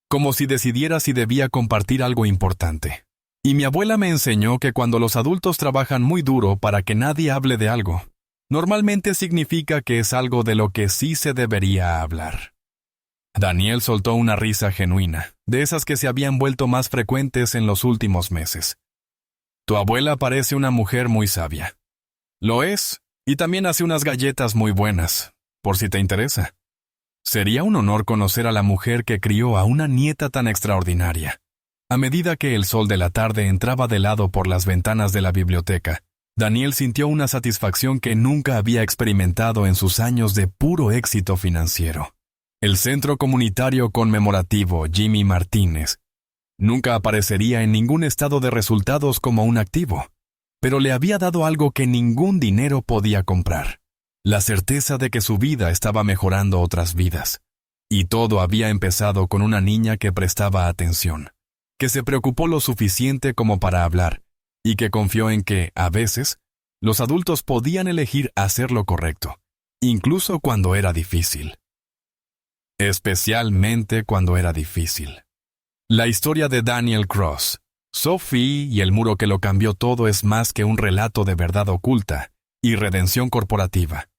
como si decidiera si debía compartir algo importante. Y mi abuela me enseñó que cuando los adultos trabajan muy duro para que nadie hable de algo, normalmente significa que es algo de lo que sí se debería hablar. Daniel soltó una risa genuina, de esas que se habían vuelto más frecuentes en los últimos meses. Tu abuela parece una mujer muy sabia. Lo es, y también hace unas galletas muy buenas, por si te interesa. Sería un honor conocer a la mujer que crió a una nieta tan extraordinaria. A medida que el sol de la tarde entraba de lado por las ventanas de la biblioteca, Daniel sintió una satisfacción que nunca había experimentado en sus años de puro éxito financiero. El Centro Comunitario Conmemorativo Jimmy Martínez nunca aparecería en ningún estado de resultados como un activo, pero le había dado algo que ningún dinero podía comprar: la certeza de que su vida estaba mejorando otras vidas. Y todo había empezado con una niña que prestaba atención, que se preocupó lo suficiente como para hablar, y que confió en que, a veces, los adultos podían elegir hacer lo correcto, incluso cuando era difícil. Especialmente cuando era difícil. La historia de Daniel Cross, Sophie y el muro que lo cambió todo es más que un relato de verdad oculta y redención corporativa.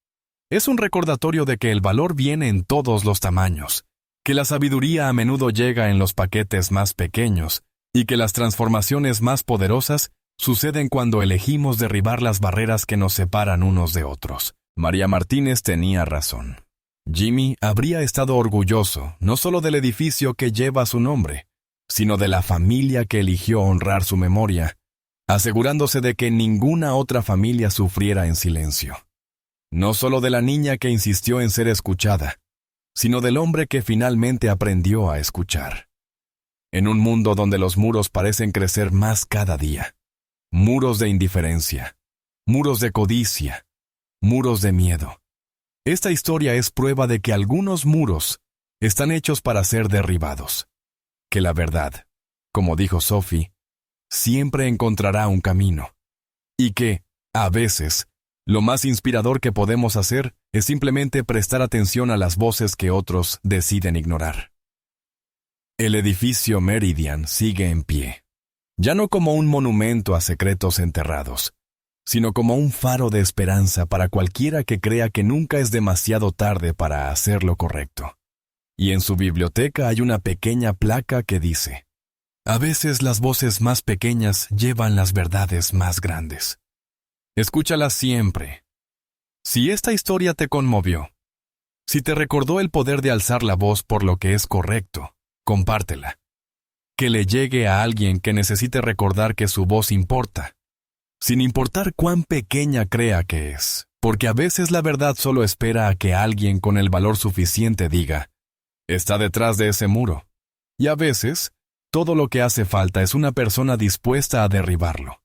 Es un recordatorio de que el valor viene en todos los tamaños, que la sabiduría a menudo llega en los paquetes más pequeños y que las transformaciones más poderosas suceden cuando elegimos derribar las barreras que nos separan unos de otros. María Martínez tenía razón. Jimmy habría estado orgulloso no solo del edificio que lleva su nombre, sino de la familia que eligió honrar su memoria, asegurándose de que ninguna otra familia sufriera en silencio. No solo de la niña que insistió en ser escuchada, sino del hombre que finalmente aprendió a escuchar. En un mundo donde los muros parecen crecer más cada día, muros de indiferencia, muros de codicia, muros de miedo, esta historia es prueba de que algunos muros están hechos para ser derribados, que la verdad, como dijo Sophie, siempre encontrará un camino, y que, a veces, lo más inspirador que podemos hacer es simplemente prestar atención a las voces que otros deciden ignorar. El edificio Meridian sigue en pie, ya no como un monumento a secretos enterrados, sino como un faro de esperanza para cualquiera que crea que nunca es demasiado tarde para hacer lo correcto. Y en su biblioteca hay una pequeña placa que dice: a veces las voces más pequeñas llevan las verdades más grandes. Escúchala siempre. Si esta historia te conmovió, si te recordó el poder de alzar la voz por lo que es correcto, compártela. Que le llegue a alguien que necesite recordar que su voz importa, sin importar cuán pequeña crea que es, porque a veces la verdad solo espera a que alguien con el valor suficiente diga: está detrás de ese muro. Y a veces, todo lo que hace falta es una persona dispuesta a derribarlo.